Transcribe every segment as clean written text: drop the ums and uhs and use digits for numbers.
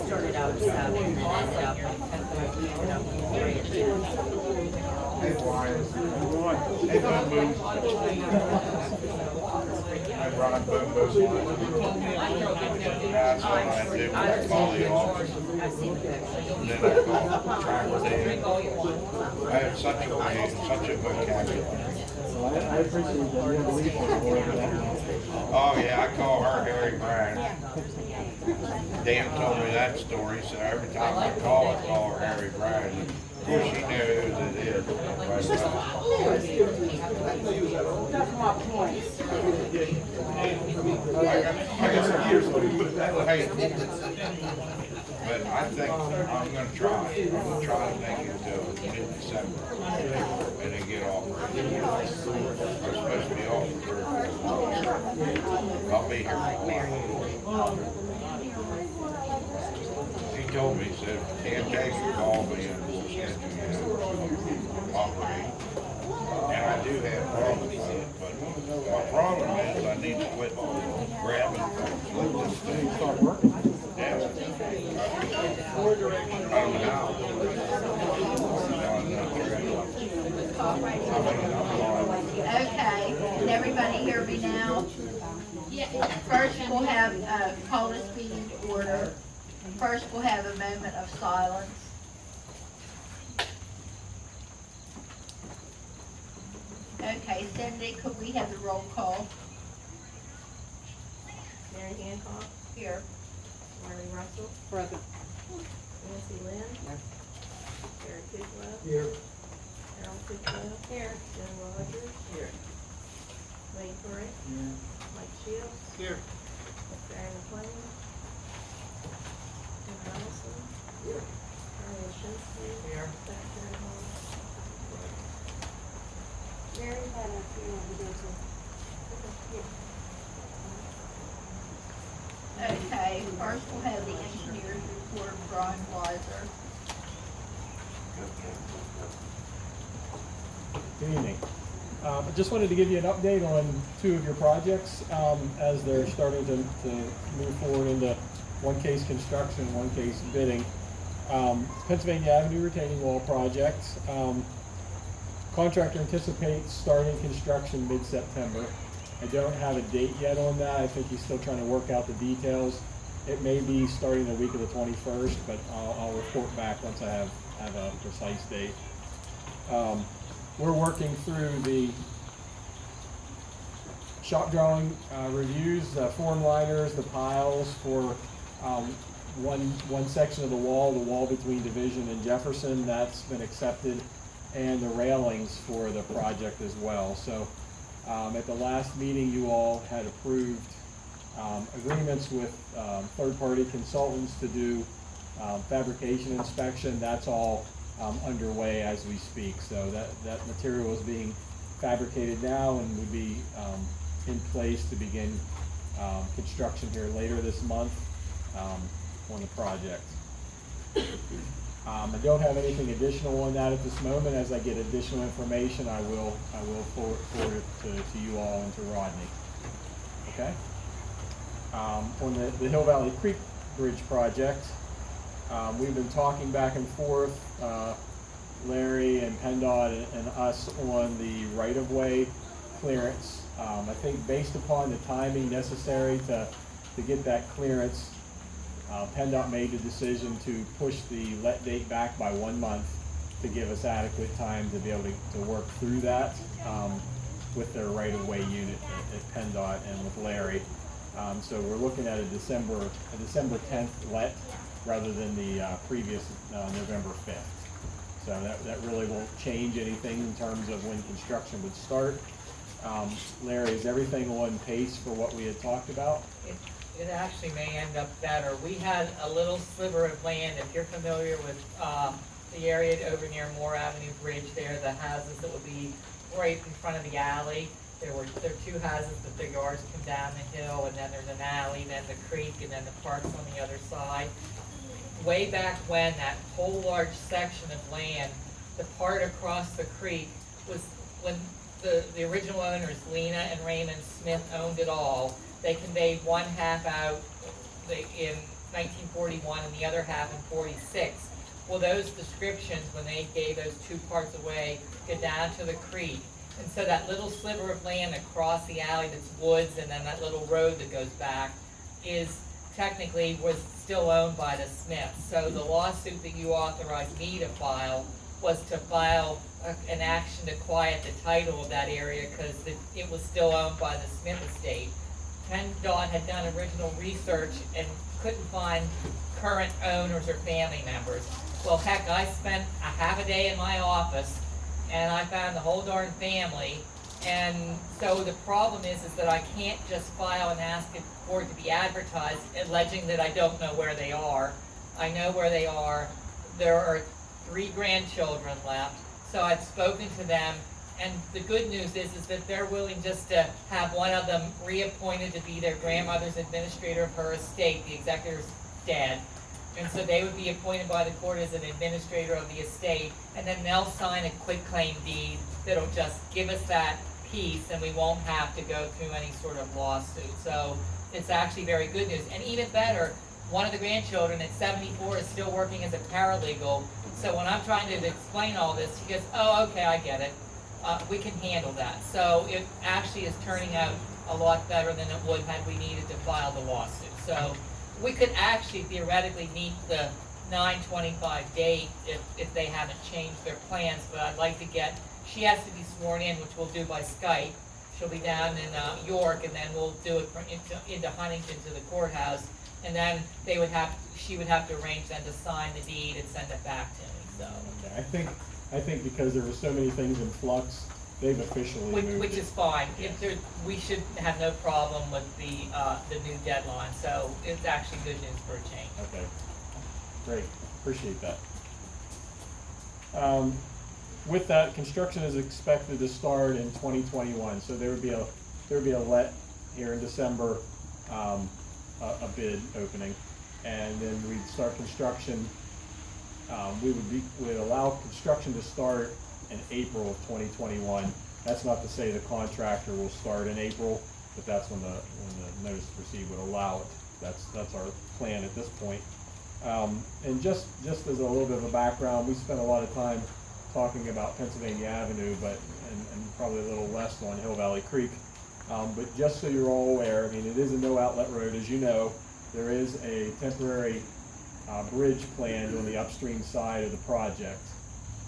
Started out at 7 and ended up at 3 and 3. Hey, Boom Boom. Hey, Ron, Boom Boom. That's what I do when I call the office. I've seen the pictures. And then I call track day. I have such a vocabulary. I appreciate that. You have a lead for that. Oh, yeah, I call her Harry Bryan. Dan told me that story, so every time I call her Harry Bryan. Of course, she knows it is. I got some years but I think I'm going to try. I'm going to try to make it to mid-December and then get off. I'm supposed to be off for I'll be here for a while. He told me, he said, can't take a call me and we'll schedule you operate. And I do have problems with it, but my problem is I need to quit grabbing like this thing. Start working. Yeah. I don't know how. Okay, can everybody hear me now? First, we'll have, call this meeting to order. First, we'll have a moment of silence. Okay, Cindy, could we have the roll call? Mary Hancock, Here. Marley Russell, Present. Nancy Lynn, Gary Tidwell, Here. Harold Tidwell, Here. Jen Rogers, Here. Wayne Corey, Mike Shields, Here. Barry McLean, Tim Allison, Charlie Shinsky, Here. Secretary Hall. Mary had a funeral to go to. Okay, first we'll have the engineer's report, Brian Weiser. Good evening. I just wanted to give you an update on two of your projects as they're starting to move forward into one case construction, one case bidding. Pennsylvania Avenue retaining wall project. Contractor anticipates starting construction mid-September. I don't have a date yet on that. I think he's still trying to work out the details. It may be starting the week of the 21st, but I'll report back once I have a precise date. We're working through the shop drawing reviews, form liners, the piles for one section of the wall between Division and Jefferson. That's been accepted, and the railings for the project as well. So at the last meeting, you all had approved agreements with third-party consultants to do fabrication inspection. That's all underway as we speak. So that material is being fabricated now and would be in place to begin construction here later this month on the project. I don't have anything additional on that at this moment. As I get additional information, I will forward it to you all and to Rodney. Okay? On the Hill Valley Creek Bridge project, we've been talking back and forth, Larry and PennDOT and us, on the right-of-way clearance. I think based upon the timing necessary to get that clearance, PennDOT made the decision to push the let date back by 1 month to give us adequate time to be able to work through that with their right-of-way unit at PennDOT and with Larry. So we're looking at a December 10th let rather than the previous November 5th. So that really won't change anything in terms of when construction would start. Larry, is everything on pace for what we had talked about? It actually may end up better. We had a little sliver of land, if you're familiar with the area over near Moore Avenue Bridge there, the houses that would be right in front of the alley. there are two houses that their yards come down the hill, and then there's an alley, then the creek, and then the park's on the other side. Way back when, that whole large section of land, the part across the creek, was when the original owners, Lena and Raymond Smith, owned it all. They conveyed one half out in 1941 and the other half in 46. Well, those descriptions, when they gave those two parts away, go down to the creek. And so that little sliver of land across the alley that's woods, and then that little road that goes back, is technically was still owned by the Smiths. So the lawsuit that you authorized me to file was to file an action to quiet the title of that area because it was still owned by the Smith estate. PennDOT had done original research and couldn't find current owners or family members. Well, heck, I spent a half a day in my office and I found the whole darn family. And so the problem is that I can't just file and ask it for it to be advertised, alleging that I don't know where they are. I know where they are. There are 3 grandchildren left, so I've spoken to them, and the good news is that they're willing just to have one of them reappointed to be their grandmother's administrator of her estate. The executor's dead. And so they would be appointed by the court as an administrator of the estate, and then they'll sign a quitclaim deed that'll just give us that piece, and we won't have to go through any sort of lawsuit. So it's actually very good news. And even better, one of the grandchildren at 74 is still working as a paralegal. So when I'm trying to explain all this, he goes, oh, okay, I get it. We can handle that. So it actually is turning out a lot better than it would had we needed to file the lawsuit. So we could actually theoretically meet the 9/25 date if they haven't changed their plans, but I'd like to get, she has to be sworn in, which we'll do by Skype. She'll be down in York, and then we'll do it into Huntington to the courthouse, and then she would have to arrange then to sign the deed and send it back to me, so. Okay, I think because there were so many things in flux, they've officially moved it. Which is fine. If there, we should have no problem with the new deadline, so it's actually good news for a change. Okay, great, appreciate that. With that, construction is expected to start in 2021, so there would be a let here in December, a bid opening, and then we'd start construction. We'd allow construction to start in April of 2021. That's not to say the contractor will start in April, but that's when the notice to proceed would allow it. That's our plan at this point. And just as a little bit of a background, we spent a lot of time talking about Pennsylvania Avenue, and probably a little less on Hill Valley Creek. But just so you're all aware, I mean, it is a no outlet road, as you know. There is a temporary bridge planned on the upstream side of the project.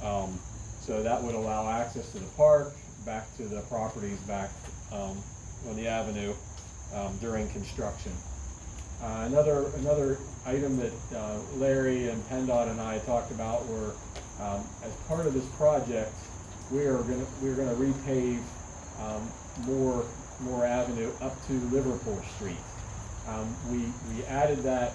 So that would allow access to the park, back to the properties back on the avenue during construction. Another item that Larry and PennDOT and I talked about were, as part of this project, we're gonna repave more avenue up to Liverpool Street. We added that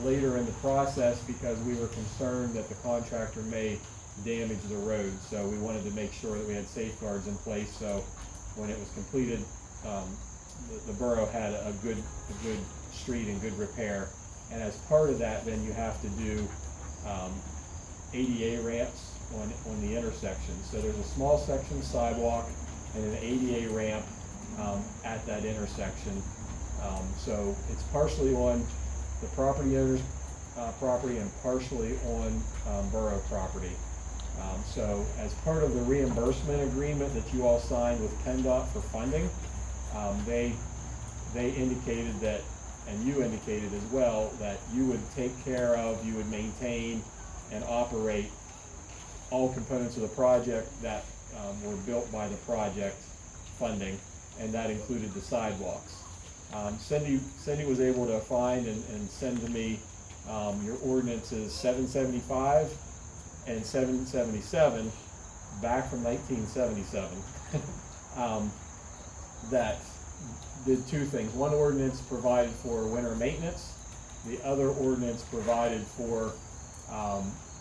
later in the process because we were concerned that the contractor may damage the road, so we wanted to make sure that we had safeguards in place, so when it was completed, the borough had a good street and good repair. And as part of that, then you have to do ADA ramps on the intersection. So there's a small section of sidewalk and an ADA ramp at that intersection. So it's partially on the property owner's property and partially on borough property. So as part of the reimbursement agreement that you all signed with PennDOT for funding, they indicated that, and you indicated as well, that you would take care of, you would maintain and operate all components of the project that were built by the project funding, and that included the sidewalks. Cindy was able to find and send to me your ordinances 775 and 777 back from 1977 that did two things. One ordinance provided for winter maintenance. The other ordinance provided for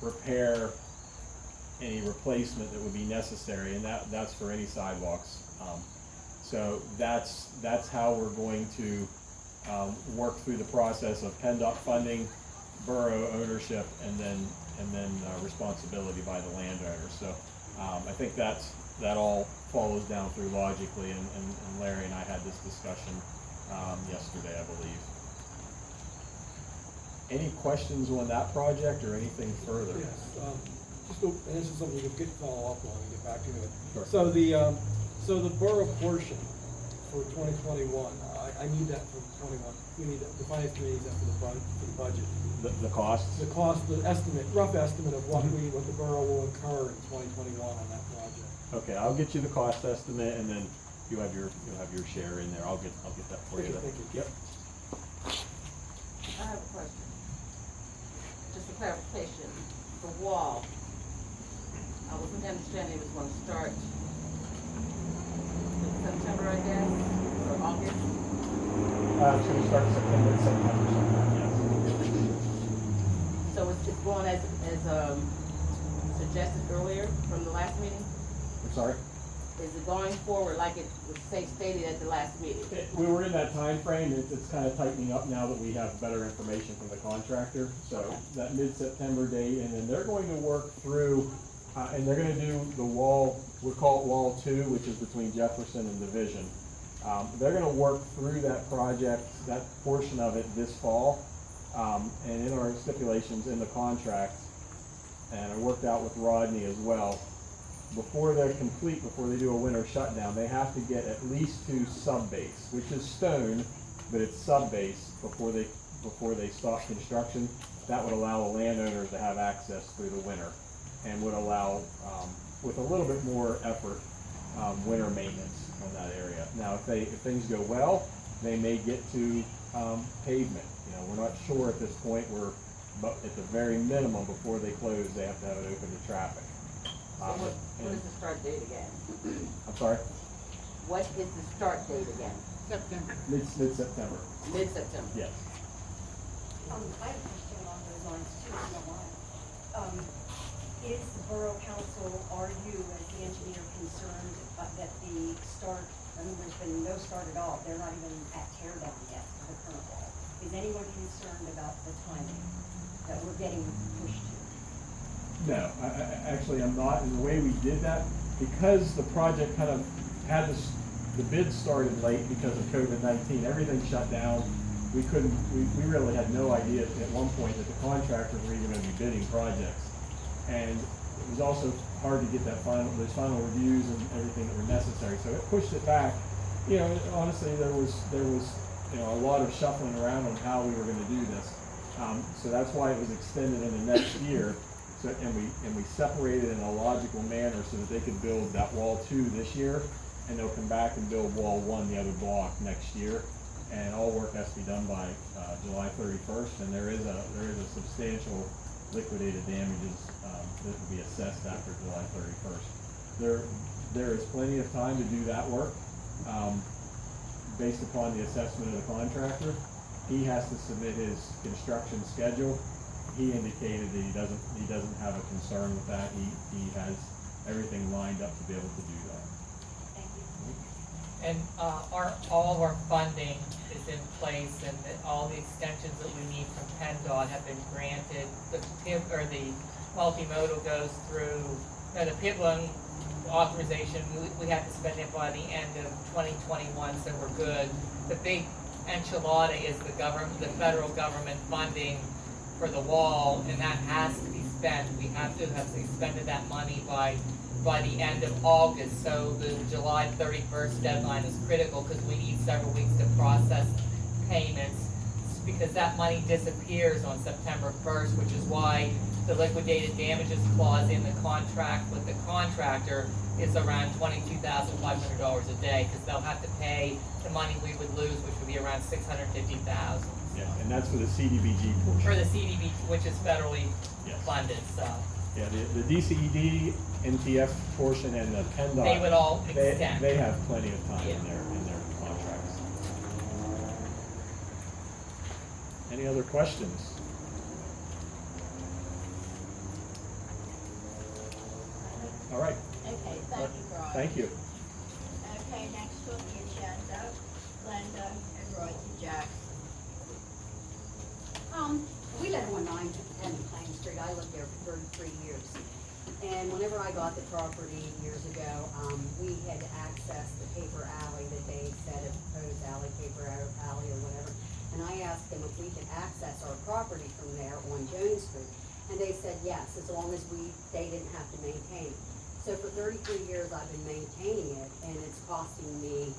repair, any replacement that would be necessary, and that's for any sidewalks. So that's how we're going to work through the process of PennDOT funding, borough ownership, and then responsibility by the landowner. So I think that all follows down through logically, and Larry and I had this discussion yesterday, I believe. Any questions on that project or anything further? Yes, and this is something you can follow up on and get back to it. Sure. So the borough portion for 2021, I need that for 21. We need that, the finance committee needs that for the budget. The costs? The cost, the estimate, rough estimate of what the borough will incur in 2021 on that project. Okay, I'll get you the cost estimate, and then you'll have your share in there. I'll get that for you. Thank you. Yep. I have a question. Just a clarification. The wall, I wasn't understanding it was gonna start in September, I guess, or August. It's gonna start September sometime, yes. So it's going as suggested earlier from the last meeting? I'm sorry? Is it going forward like it was stated at the last meeting? We were in that time frame. It's kind of tightening up now that we have better information from the contractor. So Okay. that mid-September date, and then they're going to work through, and they're gonna do the wall, we'll call it Wall 2, which is between Jefferson and Division. They're gonna work through that project, that portion of it this fall. And in our stipulations in the contract, and I worked out with Rodney as well, before they're complete, before they do a winter shutdown, they have to get at least 2 sub-base, which is stone, but it's sub-base before they start construction. That would allow the landowners to have access through the winter, and would allow, with a little bit more effort, winter maintenance on that area. Now, if things go well, they may get to pavement. You know, we're not sure at this point. But at the very minimum, before they close, they have to have it open to traffic. So what is the start date again? I'm sorry? What is the start date again? Mid-September, Mid-September? yes. I have a question along those lines too, if you don't mind. Is the Borough Council, are you as the engineer concerned that the start, I mean, there's been no start at all, they're not even at tear down yet for the current wall. Is anyone concerned about the timing that we're getting pushed to? No, actually, I'm not. And the way we did that, because the project kind of had the bid started late because of COVID-19, everything shut down. We really had no idea at one point that the contractors were even going to be bidding projects. And it was also hard to get those final reviews and everything that were necessary. So it pushed it back. You know, honestly, there was a lot of shuffling around on how we were going to do this. So that's why it was extended into next year. So, and we separated it in a logical manner so that they could build that Wall 2 this year, and they'll come back and build Wall 1, the other block, next year. And all work has to be done by July 31st, and there is a substantial liquidated damages that will be assessed after July 31st. There is plenty of time to do that work based upon the assessment of the contractor. He has to submit his construction schedule. He indicated that he doesn't have a concern with that. He has everything lined up to be able to do that. Thank you. And all of our funding is in place, and all the extensions that we need from PennDOT have been granted. The multimodal goes through, the PIT loan authorization, we have to spend it by the end of 2021, so we're good. The big enchilada is the federal government funding for the wall, and that has to be spent. We have to have expended that money by the end of August, so the July 31st deadline is critical because we need several weeks to process payments, because that money disappears on September 1st, which is why the liquidated damages clause in the contract with the contractor is around $22,500 a day, because they'll have to pay the money we would lose, which would be around $650,000. Yeah, and that's for the CDBG portion. For the CDB, which is federally Yes. funded, so Yeah, the DCED, NTF portion, and the PennDOT. they would all extend. They have plenty of time Yeah. in their contracts. Any other questions? All right, Okay, thank you, Brian. thank you. Okay, next on the And whenever I got the property years ago, we had to access the paper alley that they said, a proposed alley, paper alley or whatever. And I asked them if we could access our property from there on Jones Street. And they said yes, as long as they didn't have to maintain it. So for 33 years, I've been maintaining it, and it's costing me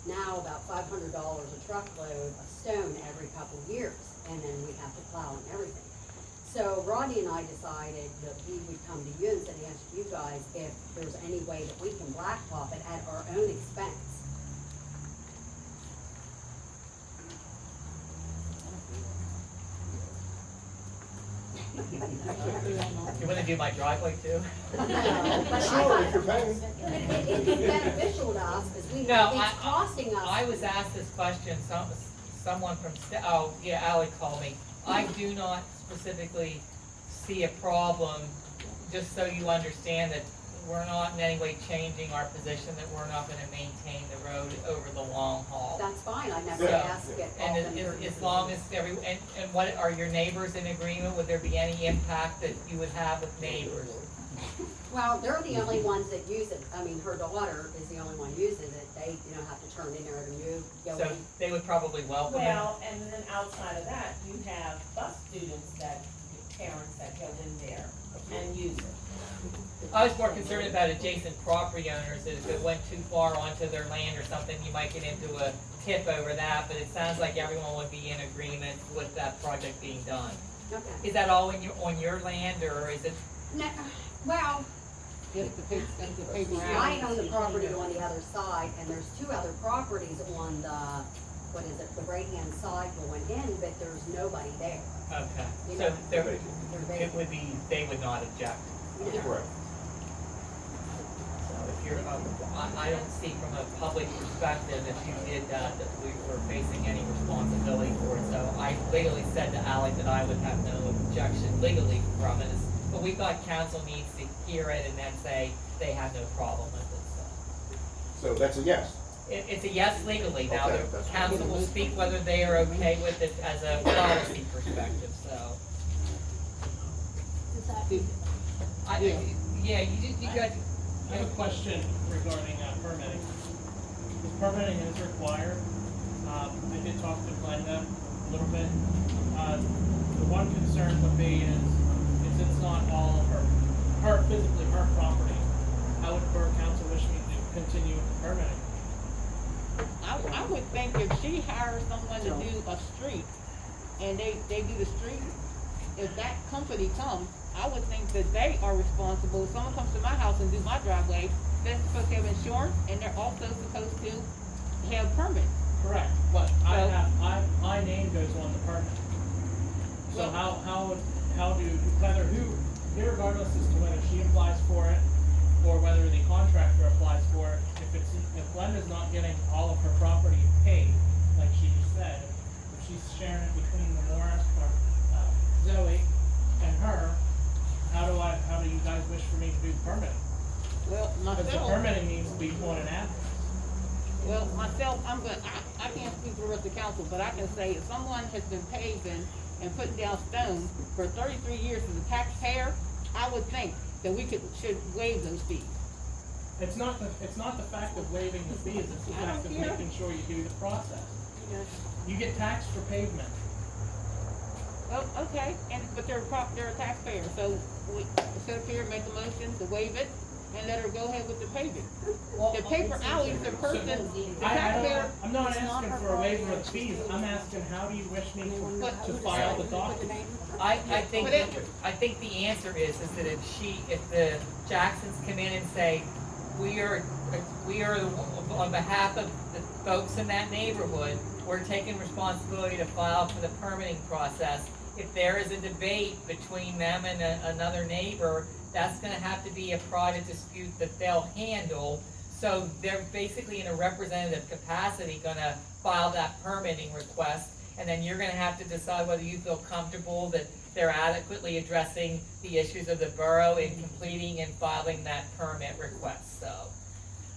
now about $500 a truckload of stone every couple of years. And then we have to plow and everything. So Rodney and I decided that we would come to you and say, ask you guys if there's any way that we can blacktop it at our own expense. You wanna do my driveway too? No, but Sure, if you're paying. It's beneficial to us, because No, it's costing us. I was asked this question, someone from, oh, yeah, Ally called me. I do not specifically see a problem, just so you understand that we're not in any way changing our position, that we're not gonna maintain the road over the long haul. That's fine, I never So, asked it. and as long as and what, are your neighbors in agreement? Would there be any impact that you would have with neighbors? Well, they're the only ones that use it. I mean, her daughter is the only one using it. They, have to turn in there to move, go So in. they would probably welcome it. Well, and then outside of that, you have bus students parents that go in there and use it. I was more concerned about adjacent property owners, that if it went too far onto their land or something, you might get into a tip over that, but it sounds like everyone would be in agreement with that project being done. Okay. Is that all on your land, or is it? No, well, Just the paper I alley. own the property on the other side, and there's two other properties on the, the right-hand side going in, but there's nobody there. Okay, You so know, there, They're it vacant. would be, they would not object. You know. Correct. So if you're, I don't see from a public perspective, if you did that we were facing any responsibility for it. So I legally said to Ally that I would have no objection legally from it. But we thought council needs to hear it and then say they have no problem with it, so. So that's a yes. It's a yes legally. Now, Okay, the that's fine. council will speak whether they are okay with it as a policy perspective, so. Yeah, you got. I have a question regarding permitting. Permitting is required. I did talk to Glenda a little bit. The one concern would be is it's not all of physically her property. How would Borough Council wish me to continue with the permitting? I would think if she hires someone to do a street, and they do the street, if that company comes, I would think that they are responsible. If someone comes to my house and do my driveway, they're supposed to have insurance, and they're also supposed to have permits. Correct, but So- my name goes on the permit. So Well- how do, regardless as to whether she applies for it or whether the contractor applies for it, if Glenda's not getting all of her property paid, like she just said, if she's sharing it between the Morris or Zoe and her, how do you guys wish for me to do the permitting? Well, Because the myself, permitting needs to be on an address. I can't speak for the rest of the council, but I can say if someone has been paving and putting down stone for 33 years as a taxpayer, I would think that we should waive those fees. It's not the fact of waiving the fees, it's the I don't fact of care. making sure you do the process. You get taxed for pavement. Well, okay, but they're a taxpayer, so we sit up here, make a motion to waive it, and let her go ahead with the paving. The paper alleys, the taxpayer. I'm not asking for a waiver of fees, I'm asking how do you wish me to file the document? I think the answer is that if the Jacksons come in and say, we are on behalf of the folks in that neighborhood, we're taking responsibility to file for the permitting process. If there is a debate between them and another neighbor, that's gonna have to be a private dispute that they'll handle. So they're basically in a representative capacity gonna file that permitting request, and then you're gonna have to decide whether you feel comfortable that they're adequately addressing the issues of the borough in completing and filing that permit request, so.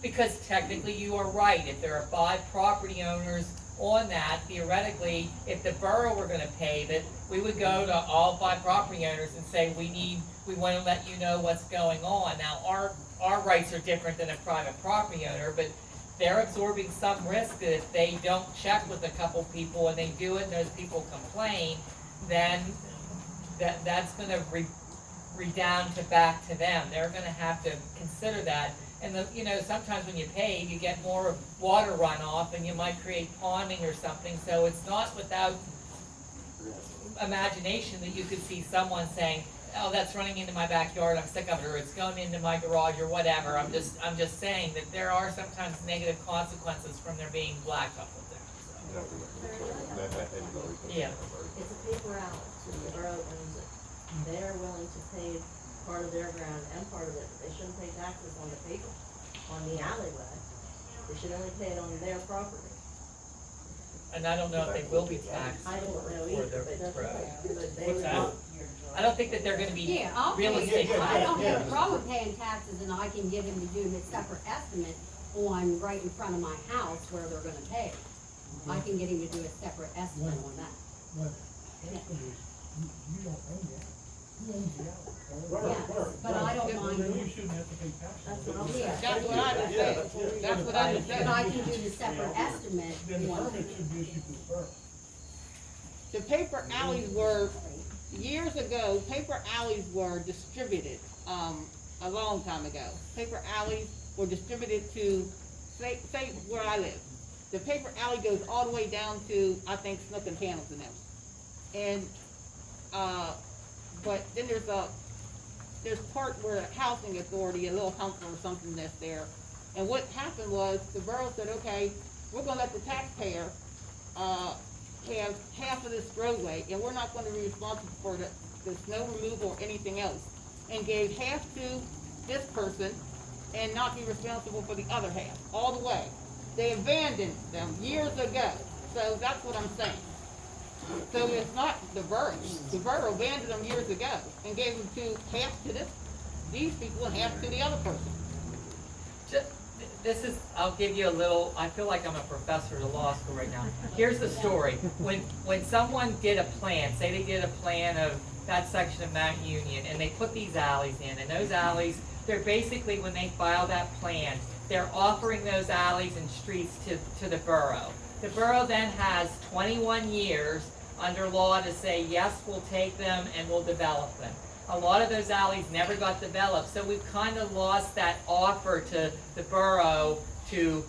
Because technically you are right, if there are 5 property owners on that, theoretically, if the borough were gonna pave it, we would go to all 5 property owners and say, we wanna let you know what's going on. Now, our rights are different than a private property owner, but they're absorbing some risk that if they don't check with a couple people and they do it and those people complain, then that's gonna redound to back to them. They're gonna have to consider that. And sometimes when you pave, you get more water runoff and you might create ponding or something, so it's not without imagination that you could see someone saying, oh, that's running into my backyard, I'm sick of it, or it's going into my garage, or whatever. I'm just saying that there are sometimes negative consequences from there being blacktop up there, so. Yeah. It's a paper alley, so the borough owns it. They're willing to pay part of their ground and part of it, but they shouldn't pay taxes on the paper, on the alleyway. They should only pay it on their property. And I don't know if they will be taxed. I don't know for either, their but road. they What's that? would. I don't think that they're gonna be Yeah, I'll real pay, estate I taxed. don't have a problem paying taxes, and I can get him to do a separate estimate on right in front of my house where they're gonna pay. I can get him to do a separate estimate on that. Yes, but I don't mind, That's what I'm saying. yeah, That's what I just said, that's what I just but said. I can do the separate estimate on. The paper alleys were, years ago, paper alleys were distributed, a long time ago. Paper alleys were distributed to, say where I live. The paper alley goes all the way down to, I think, Snook and Panels and them. And, but then there's part where the housing authority, a little hump or something that's there. And what happened was, the borough said, okay, we're gonna let the taxpayer, have half of this roadway, and we're not gonna be responsible for the snow removal or anything else. And gave half to this person and not be responsible for the other half, all the way. They abandoned them years ago, so that's what I'm saying. So it's not the borough abandoned them years ago and gave them to half to these people and half to the other person. This is, I'll give you a little, I feel like I'm a professor at a law school right now. Here's the story. When someone did a plan, say they did a plan of that section of Mount Union, and they put these alleys in, and those alleys, they're basically, when they file that plan, they're offering those alleys and streets to the borough. The borough then has 21 years under law to say, yes, we'll take them and we'll develop them. A lot of those alleys never got developed, so we've kind of lost that offer to the borough to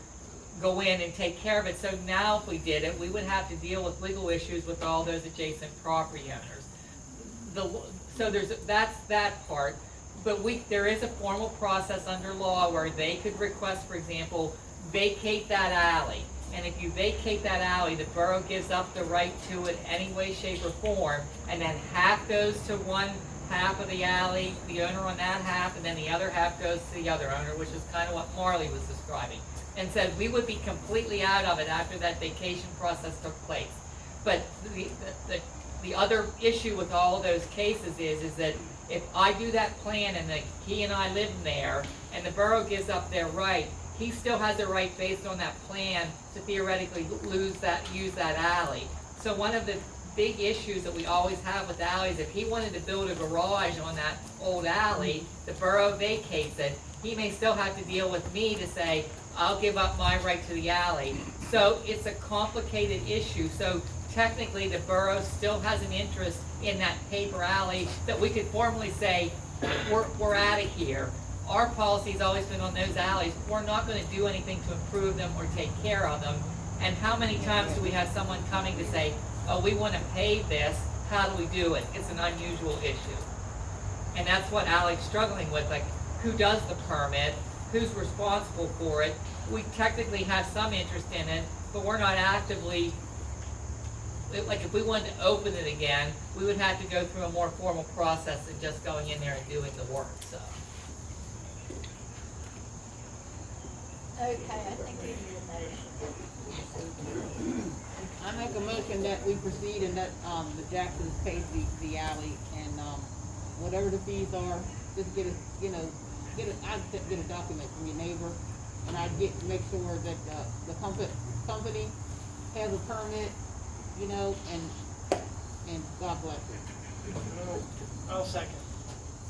go in and take care of it. So now if we did it, we would have to deal with legal issues with all those adjacent property owners. So that's that part. But there is a formal process under law where they could request, for example, vacate that alley. And if you vacate that alley, the borough gives up the right to it any way, shape, or form, and then half goes to one half of the alley, the owner on that half, and then the other half goes to the other owner, which is kind of what Marley was describing. And said we would be completely out of it after that vacation process took place. But the other issue with all of those cases is that if I do that plan and he and I live there, and the borough gives up their right, he still has the right based on that plan to theoretically use that alley. So one of the big issues that we always have with alleys, if he wanted to build a garage on that old alley, the borough vacates it, he may still have to deal with me to say, I'll give up my right to the alley. So it's a complicated issue. So technically the borough still has an interest in that paper alley that we could formally say, we're out of here. Our policy's always been on those alleys, we're not gonna do anything to improve them or take care of them. And how many times do we have someone coming to say, oh, we wanna pave this, how do we do it? It's an unusual issue. And that's what Alec's struggling with, like, who does the permit, who's responsible for it? We technically have some interest in it, but we're not actively, like, if we wanted to open it again, we would have to go through a more formal process than just going in there and doing the work, so. Okay, I think we need a motion. I make a motion that we proceed and that, the Jacksons pay the alley and, whatever the fees are, just get a document from your neighbor, and I'd make sure that, the company has a permit, you know, and God bless it. I'll second.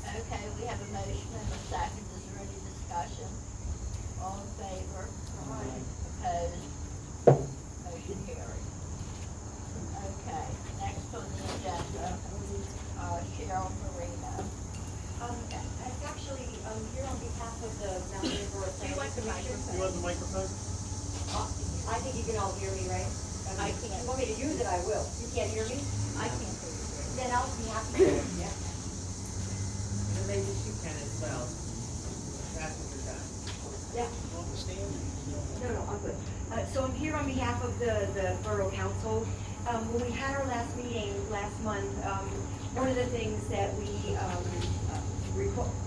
Okay, we have a motion and a second. Is there any discussion? All in favor? Opposed? Motion carried. Okay, next on the agenda, Cheryl Marino. It's actually, here on behalf of the Mount Airy Borough Do you want the Planning Commission. You want the microphone? I think you can all hear me, right? I If can't. you want me to use it, I will. You can't hear me? I can't hear you. Then I'll be happy to, yeah. And maybe she can as well. After you're done. Yeah. No, I'm good. So I'm here on behalf of the Borough Council. When we had our last meeting last month, one of the things that we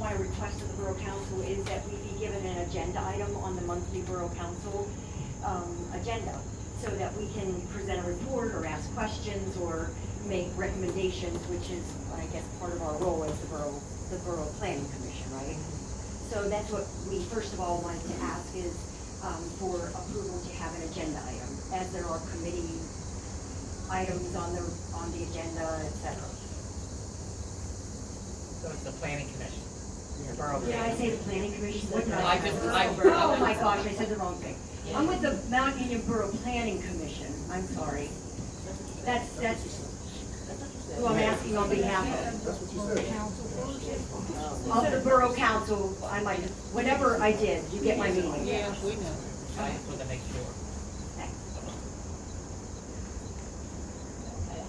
want to request of the Borough Council is that we be given an agenda item on the monthly Borough Council agenda, so that we can present a report or ask questions or make recommendations, which is, I guess, part of our role as the Borough Planning Commission, right? So that's what we first of all wanted to ask is for approval to have an agenda item, as there are committee items on the agenda, et cetera. So it's the planning commission. The borough Did I say the Planning Commission? What did I say? just- Oh my gosh, I said the wrong thing. I'm with the Mount Union Borough Planning Commission, I'm sorry. That's who I'm asking on behalf of the Borough Council. I might, whatever I did, you get my meaning. Yeah, we know. I just want to make sure. Thanks. Okay,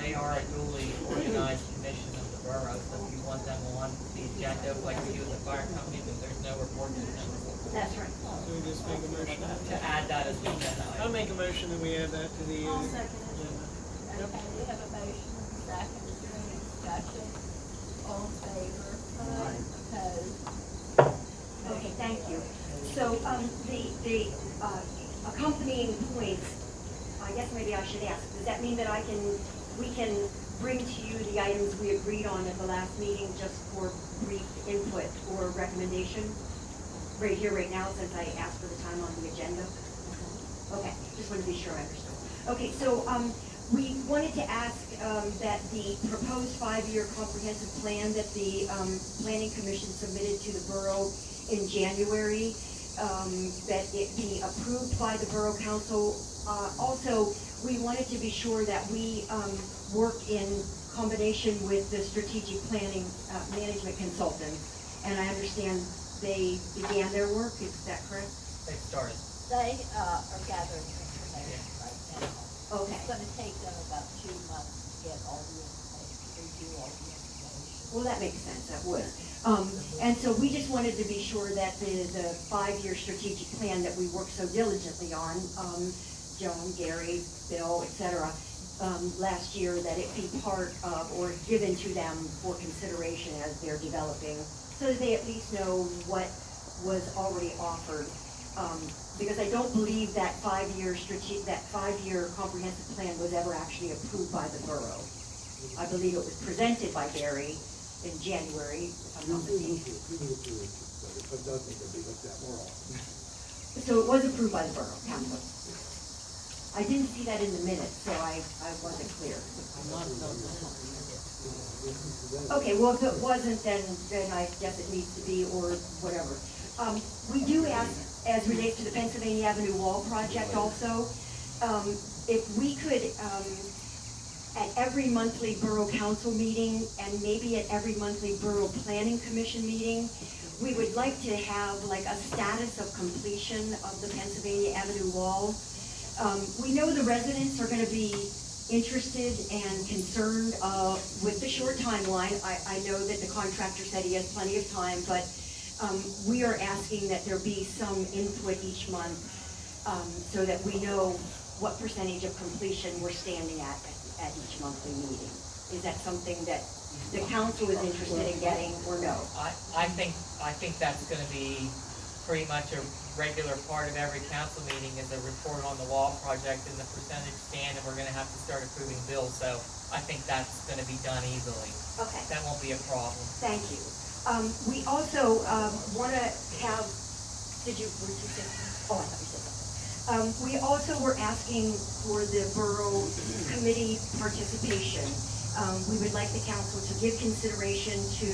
They are a duly organized commission of the borough, so if you want them on the agenda, like we do with the fire company, but there's no report to them. That's right. So we just make a motion. To add that as an agenda I'll item. make a motion that we add that to the agenda. okay, we have a motion and a second. Is there any discussion? All in favor? Opposed? Okay, thank you. So, the accompanying points, I guess maybe I should ask, does that mean that we can bring to you the items we agreed on at the last meeting just for brief input or recommendation? Right here, right now, since I asked for the time on the agenda? Okay, just wanted to be sure I understood. Okay, so, we wanted to ask, that the proposed 5-year comprehensive plan that the, Planning Commission submitted to the borough in January, that it be approved by the Borough Council. Also, we wanted to be sure that we work in combination with the strategic planning management consultants. And I understand they began their work, is that correct? They started. They are gathering information right now. Okay. It's gonna take them about 2 months to get all the information, to review all the information. Well, that makes sense, that would. And so we just wanted to be sure that the 5-year strategic plan that we worked so diligently on, Joan, Gary, Bill, et cetera, last year, that it be part of or given to them for consideration as they're developing, so that they at least know what was already offered. Because I don't believe that 5-year comprehensive plan was ever actually approved by the borough. I believe it was presented by Gary in January, if I'm not mistaken. So it was approved by the borough council. I didn't see that in the minutes, so I wasn't clear. Okay, well, if it wasn't, then I guess it needs to be, or whatever. We do ask, as relates to the Pennsylvania Avenue Wall project also, if we could, at every monthly Borough Council meeting, and maybe at every monthly Borough Planning Commission meeting, we would like to have like a status of completion of the Pennsylvania Avenue Wall. We know the residents are gonna be interested and concerned with the short timeline. I know that the contractor said he has plenty of time, but we are asking that there be some input each month, so that we know what percentage of completion we're standing at each monthly meeting. Is that something that the council is interested in getting, or no? I think that's gonna be pretty much a regular part of every council meeting is a report on the wall project and the percentage stand, and we're gonna have to start approving bills, so I think that's gonna be done easily. Okay. That won't be a problem. Thank you. We also want to have, would you say? Oh, I thought you said something. We also were asking for the borough committee participation. We would like the council to give consideration to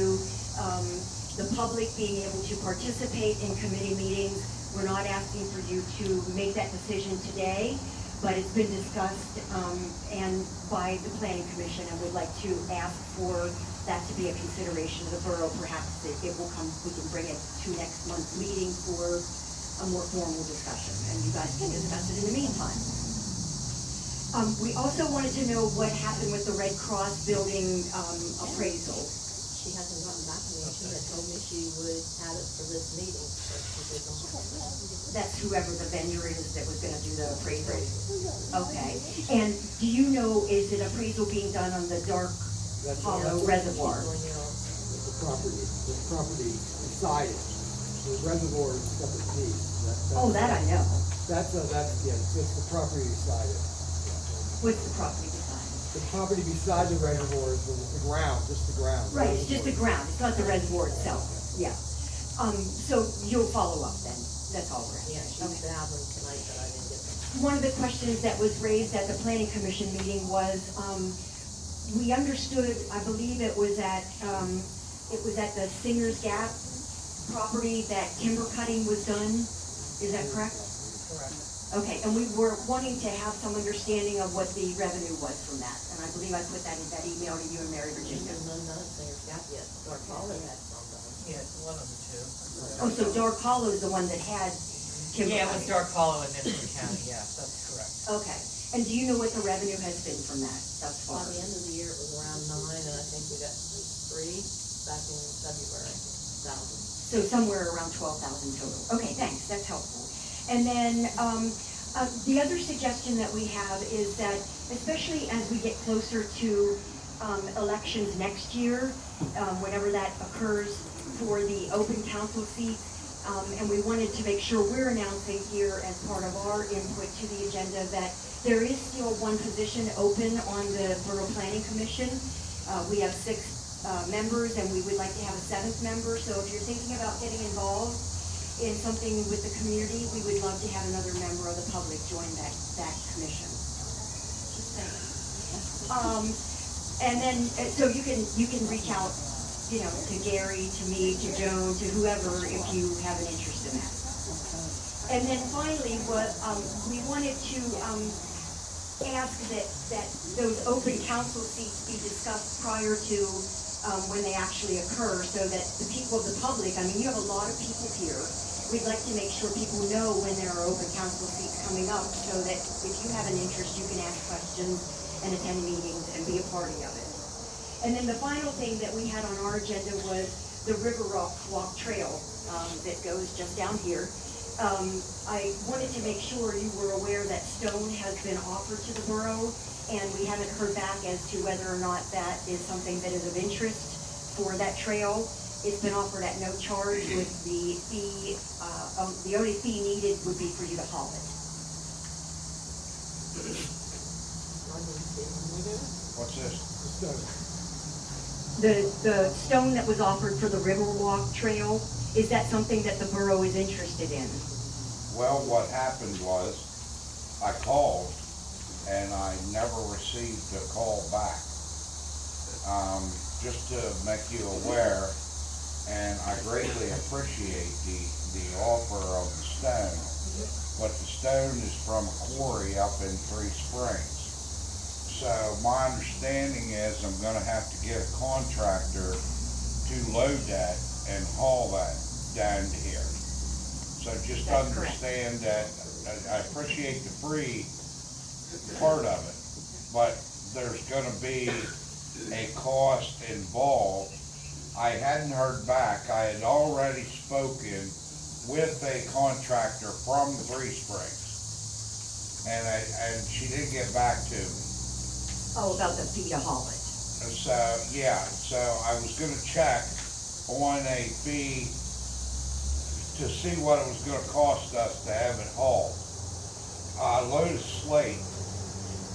the public being able to participate in committee meetings. We're not asking for you to make that decision today, but it's been discussed and by the planning commission, and we'd like to ask for that to be a consideration of the borough. Perhaps it will come, we can bring it to next month's meeting for a more formal discussion, and you guys can discuss it in the meantime. We also wanted to know what happened with the Red Cross building appraisal. She hasn't gotten back to me. She had told me she would have it for this meeting, but she did not. That's whoever the vendor is that was gonna do the appraisal. Okay, and do you know, is it appraisal being done on the Dark That's Hollow what Reservoir? The property beside it. The reservoir is a separate piece. Oh, that I know. That's it's the property beside it. What's the property beside it? The property beside the reservoir is the ground, just the ground. Right, it's just the ground, it's not the reservoir itself, yeah. So you'll follow up then, that's all we're Yeah, asking. she used to have them tonight, but I didn't get them. One of the questions that was raised at the planning commission meeting was, we understood, I believe it was at the Singer's Gap property that timber cutting was done, is that correct? Correct. Okay, and we were wanting to have some understanding of what the revenue was from that, and I believe I put that in that email to you and Mary Virginia. There's none of Singer's Gap yet. Dark Hollow had something. Yeah, it's one of the two. Oh, so Dark Hollow is the one that had timber Yeah, it was cutting? Dark Hollow in Nipton County, yes, that's correct. Okay, and do you know what the revenue has been from that thus By far? the end of the year, it was around 9, and I think we got 3 back in February, 1,000. So somewhere around 12,000 total. Okay, thanks, that's helpful. And then, the other suggestion that we have is that, especially as we get closer to, elections next year, whenever that occurs for the open council seats, and we wanted to make sure we're announcing here as part of our input to the agenda that there is still one position open on the Borough Planning Commission. We have 6 members, and we would like to have a 7th member, so if you're thinking about getting involved in something with the community, we would love to have another member of the public join that commission. Just saying. And then, so you can reach out, you know, to Gary, to me, to Joan, to whoever, if you have an interest in that. And then finally, what, we wanted to, ask that those open council seats be discussed prior to, when they actually occur, so that the people of the public, I mean, you have a lot of people here. We'd like to make sure people know when there are open council seats coming up, so that if you have an interest, you can ask questions and attend meetings and be a party of it. And then the final thing that we had on our agenda was the River Walk Trail, that goes just down here. I wanted to make sure you were aware that stone has been offered to the borough, and we haven't heard back as to whether or not that is something that is of interest for that trail. It's been offered at no charge with the fee, the only fee needed would be for you to haul it. What's this? The stone that was offered for the Riverwalk Trail, is that something that the borough is interested in? Well, what happened was, I called, and I never received a call back. Just to make you aware, and I greatly appreciate the offer of the stone, but the stone is from a quarry up in 3 Springs. So my understanding is I'm gonna have to get a contractor to load that and haul that down to here. So just That's understand that, I appreciate the free part of it, but there's gonna be a cost involved. I hadn't heard back. I had already spoken with a contractor from 3 Springs. And she didn't get back to me. Oh, about the fee to haul it. So, yeah, so I was gonna check on a fee to see what it was gonna cost us to have it hauled. Load of slate,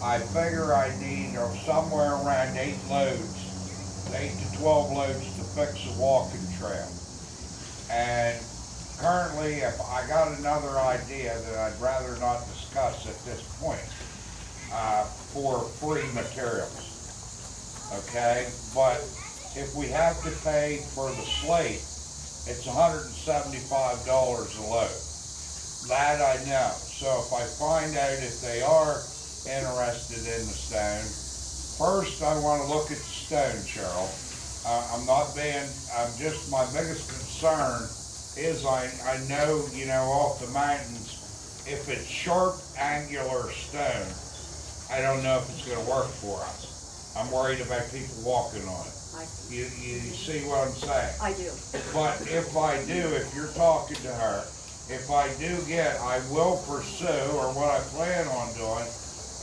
I figure I need somewhere around 8 to 12 loads to fix the walking trail. And currently, if I got another idea that I'd rather not discuss at this point, for free materials. Okay, but if we have to pay for the slate, it's $175 a load. That I know. So if I find out if they are interested in the stone, first I want to look at the stone, Cheryl. My biggest concern is I know, off the mountains, if it's sharp, angular stone, I don't know if it's gonna work for us. I'm worried about people walking on it. You see what I'm saying? I do. But if I do, if you're talking to her, if I do I will pursue, or what I plan on doing,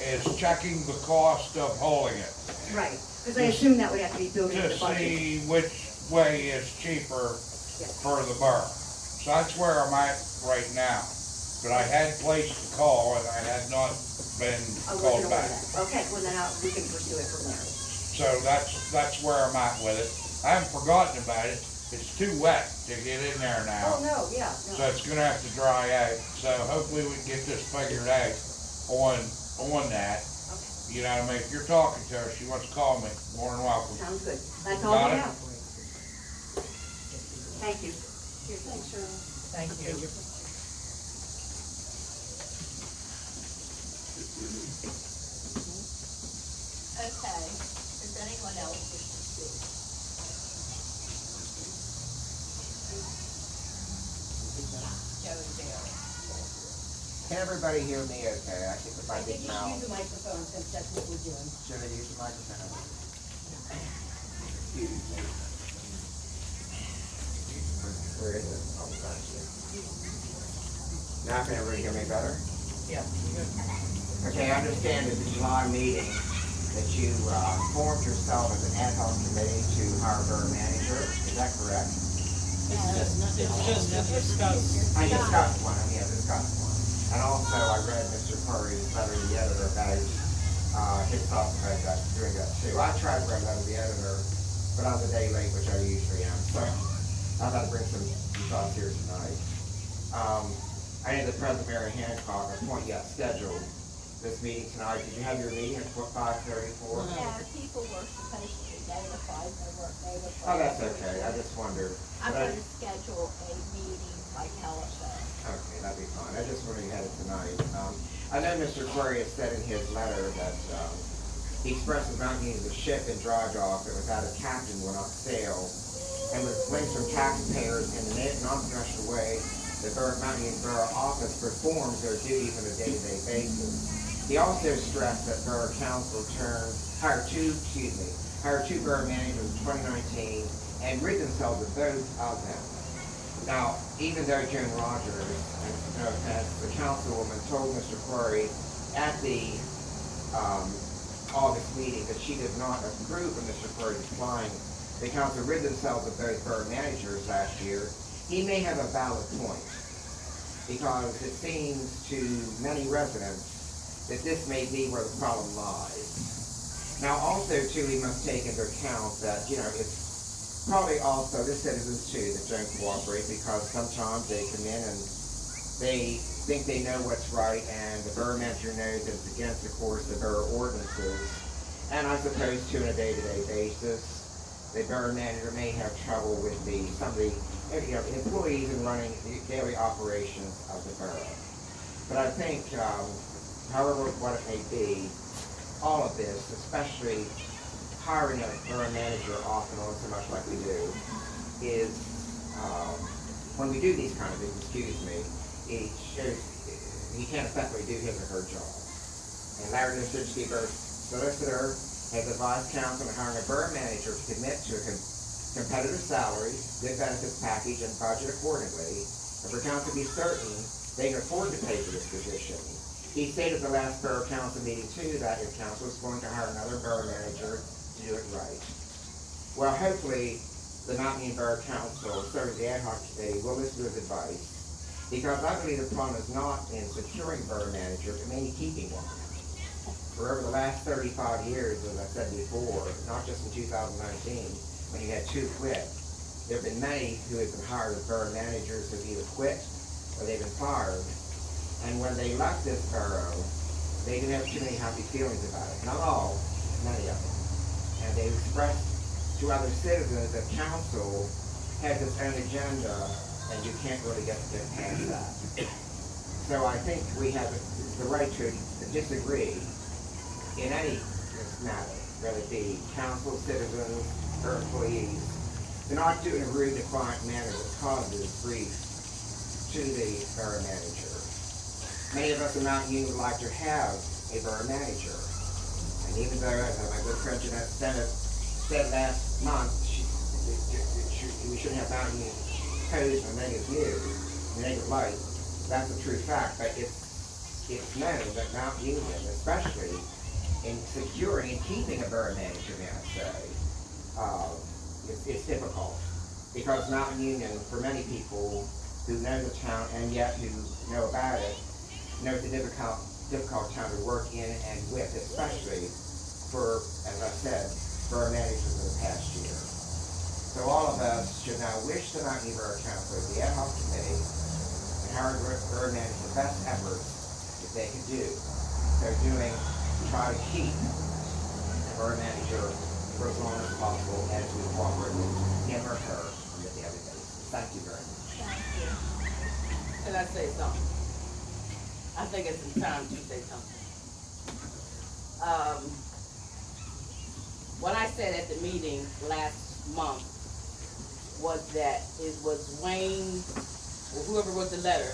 is checking the cost of hauling it. Right, because I assume that would have to be built into To the budget. see which way is cheaper for the borough. So that's where I'm at right now. But I had placed the call and I had not been I wasn't called aware back. of that. Okay, well then we can pursue it from there. So that's where I'm at with it. I haven't forgotten about it. It's too wet to get in there now. Oh, no, yeah, So no. it's gonna have to dry out. So hopefully we can get this figured out on that. Okay, You know what I mean? If you're talking to her, she wants to call me, more than welcome. sounds good. That's all Got I it? have. Thank you. Here, thanks, Cheryl. Thank you. Okay, does anyone else wish to speak? Joe and Barry. Can everybody hear me okay? I think if I I think did you should now, use the microphone since that's what we're doing. should I use the microphone? Where is it? Oh, thank you. Now can everybody hear me better? Yeah, you good? Okay, I understand at the July meeting that you formed yourself as an ad hoc committee to hire a borough manager. Is that correct? It's just to discuss. I discussed one. And also, I read Mr. Curry's letter to the editor about his thoughts about that, doing that too. I tried to write a letter to the editor, but I was a day late, which I usually am, so I've had to bring some thoughts here tonight. I know that President Mary Hancock, our point yet scheduled this meeting tonight. Did you have your meeting at 5:34? Yeah, people were supposed to be notified, they weren't notified. Oh, that's okay. I just wondered. I'm But I- gonna schedule a meeting by telephone. Okay, that'd be fine. I just wanted to have it tonight. I know Mr. Query has said in his letter that he expresses not needing the ship in dry dock that without a captain will not sail, and with links from taxpayers in the non-commercial way, the Mountain Borough Office performs their duties on a day-to-day basis. He also stressed that Borough Council hired two borough managers in 2019 and rid themselves of both of them. Now, even though Joan Rogers, and no offense, the councilwoman told Mr. Query at the August meeting that she did not approve of Mr. Query's applying, the council rid themselves of both borough managers last year, he may have a valid point. Because it seems to many residents that this may be where the problem lies. Now, also too, we must take into account that, it's probably also the citizens too that don't cooperate, because sometimes they come in and they think they know what's right, and the borough manager knows that it's against, of course, the borough ordinances. And I suppose too, on a day-to-day basis, the borough manager may have trouble with some of the employees in running the daily operations of the borough. But I think, however, what it may be, all of this, especially hiring a borough manager often, or so much like we do, is, when we do these kind of things, it shows he can't effectively do his or her job. And Larry Nischinski, borough solicitor, has advised council on hiring a borough manager to commit to a competitive salary, good benefits package, and budget accordingly, and for council to be certain they can afford to pay for this position. He stated at the last borough council meeting too that if council is going to hire another borough manager to do it right. Well, hopefully, the Mountain Borough Council, serving the ad hoc committee, will listen to his advice, because I believe the problem is not in securing borough manager, but mainly keeping one. For over the last 35 years, as I said before, not just in 2019, when you had two quit, There have been many who have been hired as borough managers who've either quit or they've been fired. And when they left this borough, they didn't have too many happy feelings about it. Not all, many of them. And they expressed to other citizens that council has its own agenda and you can't really get past that. So I think we have the right to disagree in any matter, whether it be council, citizens, or employees. They're not doing a rude, defiant manner that causes grief to the borough manager. Many of us in Mountain Union would like to have a borough manager. And even though, as my good friend Jeanette Bennett said last month, we shouldn't have Mountain Union posed in a negative view, in a negative light, that's a true fact. But it's known that Mountain Union, especially in securing and keeping a borough manager, may I say, it's difficult. Because Mountain Union, for many people who know the town and yet who know about it, know it's a difficult town to work in and with, especially for, as I said, borough managers of the past year. So all of us should now wish the Mountain Union Borough Council, the ad hoc committee, and Howard Borough Manager the best efforts that they can do. They're doing to try to keep the borough manager for as long as possible as we cooperate with him or her on the daily basis. Thank you very much. Thank you. Can I say something? I think it's time to say something. What I said at the meeting last month was that it was Wayne, or whoever wrote the letter,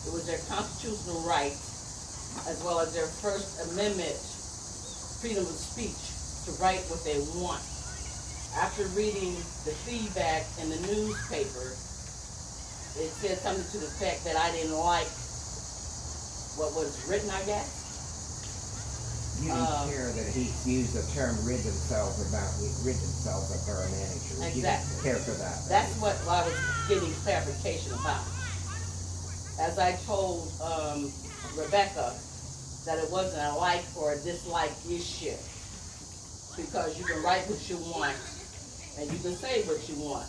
it was their constitutional right, as well as their First Amendment freedom of speech to write what they want. After reading the feedback in the newspaper, it said something to the effect that I didn't like what was written, I guess. You didn't care that he used the term rid themselves of borough manager. You didn't Exactly. care for that. That's what I was getting clarification about. As I told Rebecca, that it wasn't a like or a dislike issue. Because you can write what you want, and you can say what you want.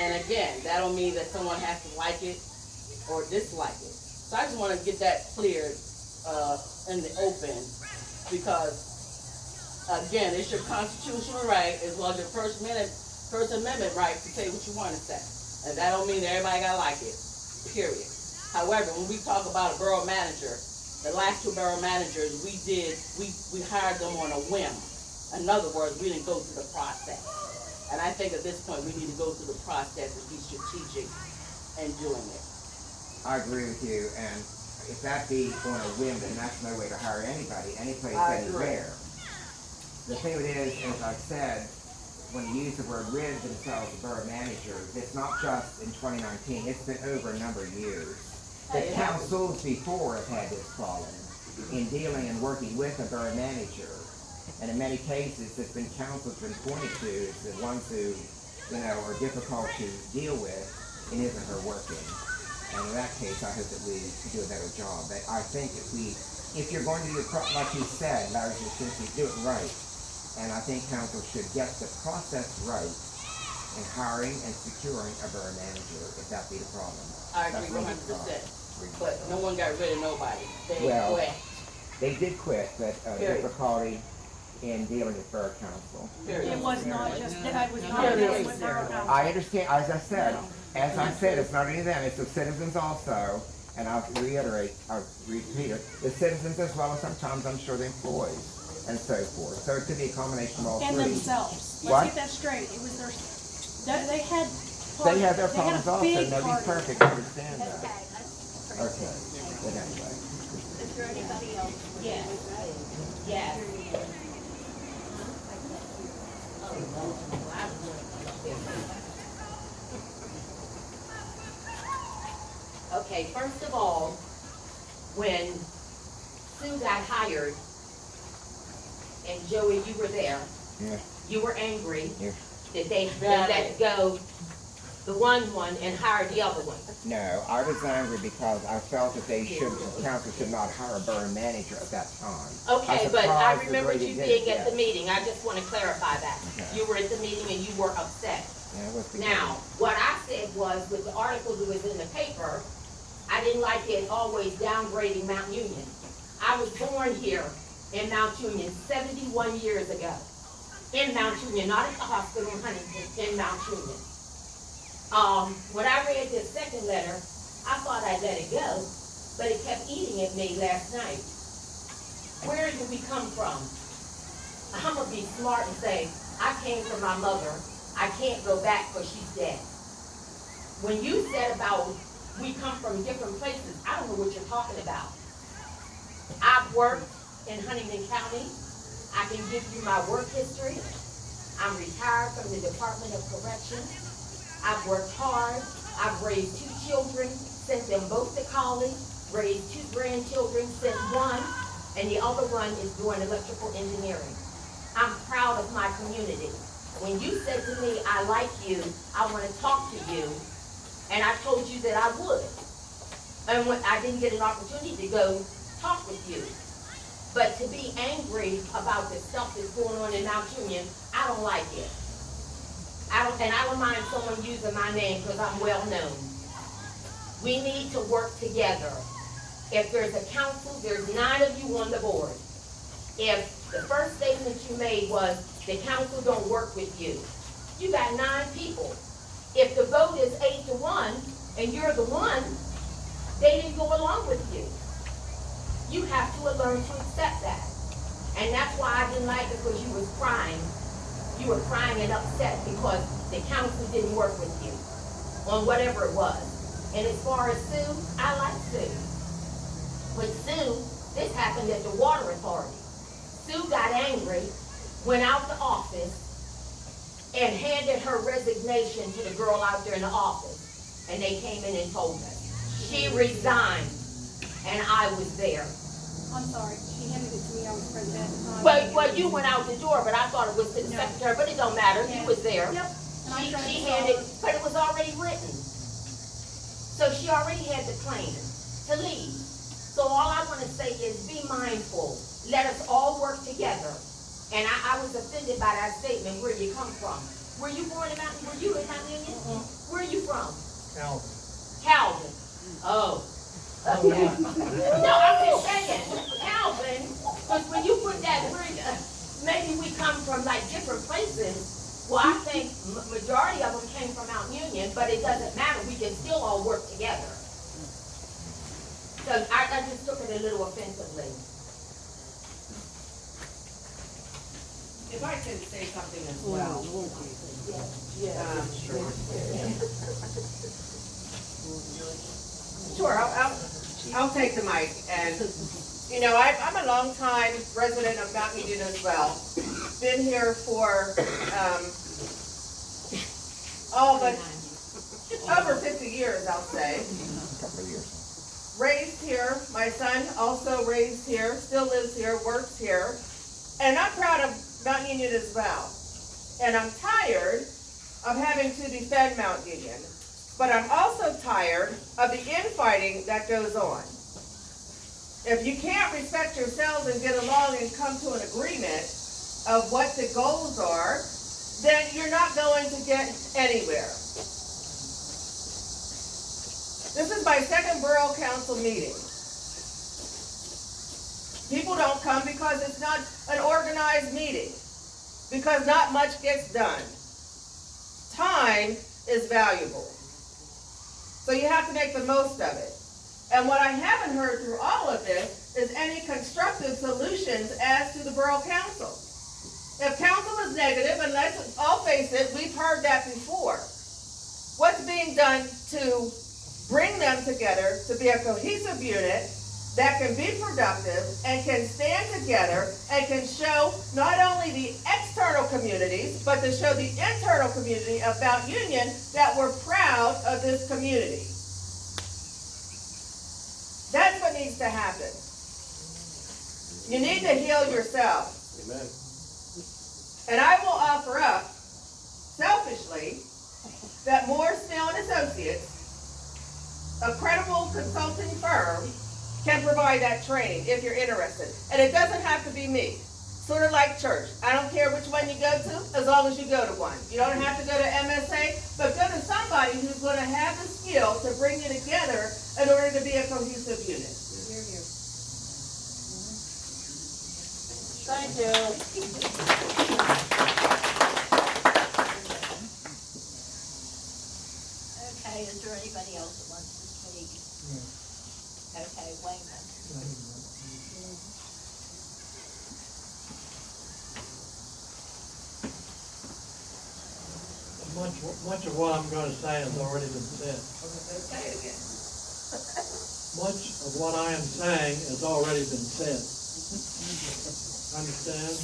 And again, that don't mean that someone has to like it or dislike it. So I just want to get that cleared in the open, because again, it's your constitutional right as well as your First Amendment right to say what you want to say. And that don't mean that everybody gotta like it, period. However, when we talk about a borough manager, the last two borough managers we hired them on a whim. In other words, we didn't go through the process. And I think at this point we need to go through the process and be strategic in doing it. I agree with you, and if that be on a whim, then that's no way to hire anybody, anyplace, I agree. anywhere. The thing of it is, as I said, when you use the word rid themselves of borough managers, it's not just in 2019, it's been over a number of years. The Hey, it councils before have had this problem in dealing and working with a borough manager. And in many cases, it's been councils been pointed to as the ones who, are difficult to deal with and isn't her working. And in that case, I hope that we do a better job. But I think if you're going to do it, like you said, Larry, simply do it right. And I think council should get the process right in hiring and securing a borough manager, if that be the problem. I agree That's really the 100%. problem. But no one got rid of nobody. They Well, quit. They did quit, but Period. difficulty in dealing with borough council. Period. It was not just, that was not Period. just with Borough Council. I understand, as I said, it's not only them, it's the citizens also, and I'll repeat it, the citizens as well as sometimes I'm sure the employees and so forth. So it could be a combination of all three. And themselves. What? Let's get that straight. It was they had. They have their they had a problems also, big nobody's part of it. perfect, I understand Okay, that. let's Okay, proceed. but anyway. Is there anybody else? Yes. Yes. Okay, first of all, when Sue got hired, and Joey, you were there, Yeah, you were angry yeah. that they let go the one and hired the other one. No, I was angry because I felt that council should not hire a borough manager at that time. Okay, but I surprised the remember way they you did being it, at the yes. meeting, I just wanna clarify that. Okay. You were at the meeting and you were upset. Yeah, what's the- Now, what I said was, with the article that was in the paper, I didn't like it always downgrading Mount Union. I was born here in Mount Union 71 years ago. In Mount Union, not at the hospital in Huntington, in Mount Union. When I read this second letter, I thought I'd let it go, but it kept eating at me last night. Where did we come from? I'm gonna be smart and say, I came from my mother. I can't go back because she's dead. When you said about we come from different places, I don't know what you're talking about. I've worked in Huntington County. I can give you my work history. I'm retired from the Department of Corrections. I've worked hard. I've raised 2 children, sent them both to college, raised 2 grandchildren, sent one, and the other one is doing electrical engineering. I'm proud of my community. When you said to me, I like you, I want to talk to you, and I told you that I would. And when I didn't get an opportunity to go talk with you. But to be angry about the stuff that's going on in Mount Union, I don't like it. I don't mind someone using my name because I'm well known. We need to work together. If there's a council, there's 9 of you on the board. If the first statement you made was the council don't work with you, you got 9 people. If the vote is 8-1 and you're the one, they didn't go along with you. You have to learn to accept that. And that's why I didn't like it, because you was crying. You were crying and upset because the council didn't work with you on whatever it was. And as far as Sue, I like Sue. With Sue, this happened at the water authority. Sue got angry, went out the office, and handed her resignation to the girl out there in the office. And they came in and told her. She resigned, and I was there. I'm sorry, she handed it to me, I was president at the time. Well, you went out the door, but I thought it was to the secretary, but it don't matter, you was there. Yep. And I tried She to handed, tell her. but it was already written. So she already had the plan to leave. So all I wanna say is be mindful. Let us all work together. And I was offended by that statement, where you come from. Were you born in Mountain, were you in Mount Union? Where are you from? Calvin. Calvin. Oh. Okay. No, I'm just saying, Calvin, because when you put that word, maybe we come from like different places. Well, I think majority of them came from Mount Union, but it doesn't matter, we can still all work together. So I just took it a little offensively. If I could say something as well. Sure, I'll take the mic. And, you know, I'm a longtime resident of Mount Union as well. Been here for, all but over 50 years, I'll say. Couple of years. Raised here, my son also raised here, still lives here, works here. And I'm proud of Mount Union as well. And I'm tired of having to defend Mount Union. But I'm also tired of the infighting that goes on. If you can't respect yourselves and get along and come to an agreement of what the goals are, then you're not going to get anywhere. This is my second Borough Council meeting. People don't come because it's not an organized meeting, because not much gets done. Time is valuable. So you have to make the most of it. And what I haven't heard through all of this is any constructive solutions as to the Borough Council. If council is negative, and let's all face it, we've heard that before. What's being done to bring them together to be a cohesive unit that can be productive and can stand together and can show not only the external communities, but to show the internal community of Mount Union that we're proud of this community. That's what needs to happen. You need to heal yourself. Amen. And I will offer up, selfishly, that Moore, Snell and Associates, a credible consulting firm, can provide that training if you're interested. And it doesn't have to be me. Sort of like church. I don't care which one you go to, as long as you go to one. You don't have to go to MSA, but go to somebody who's going to have the skill to bring you together in order to be a cohesive unit. Here, here. Thank you. Okay, is there anybody else that wants to speak? Okay, Wayman. Much of what I'm gonna say has already been said. Say it again. Much of what I am saying has already been said. Understand?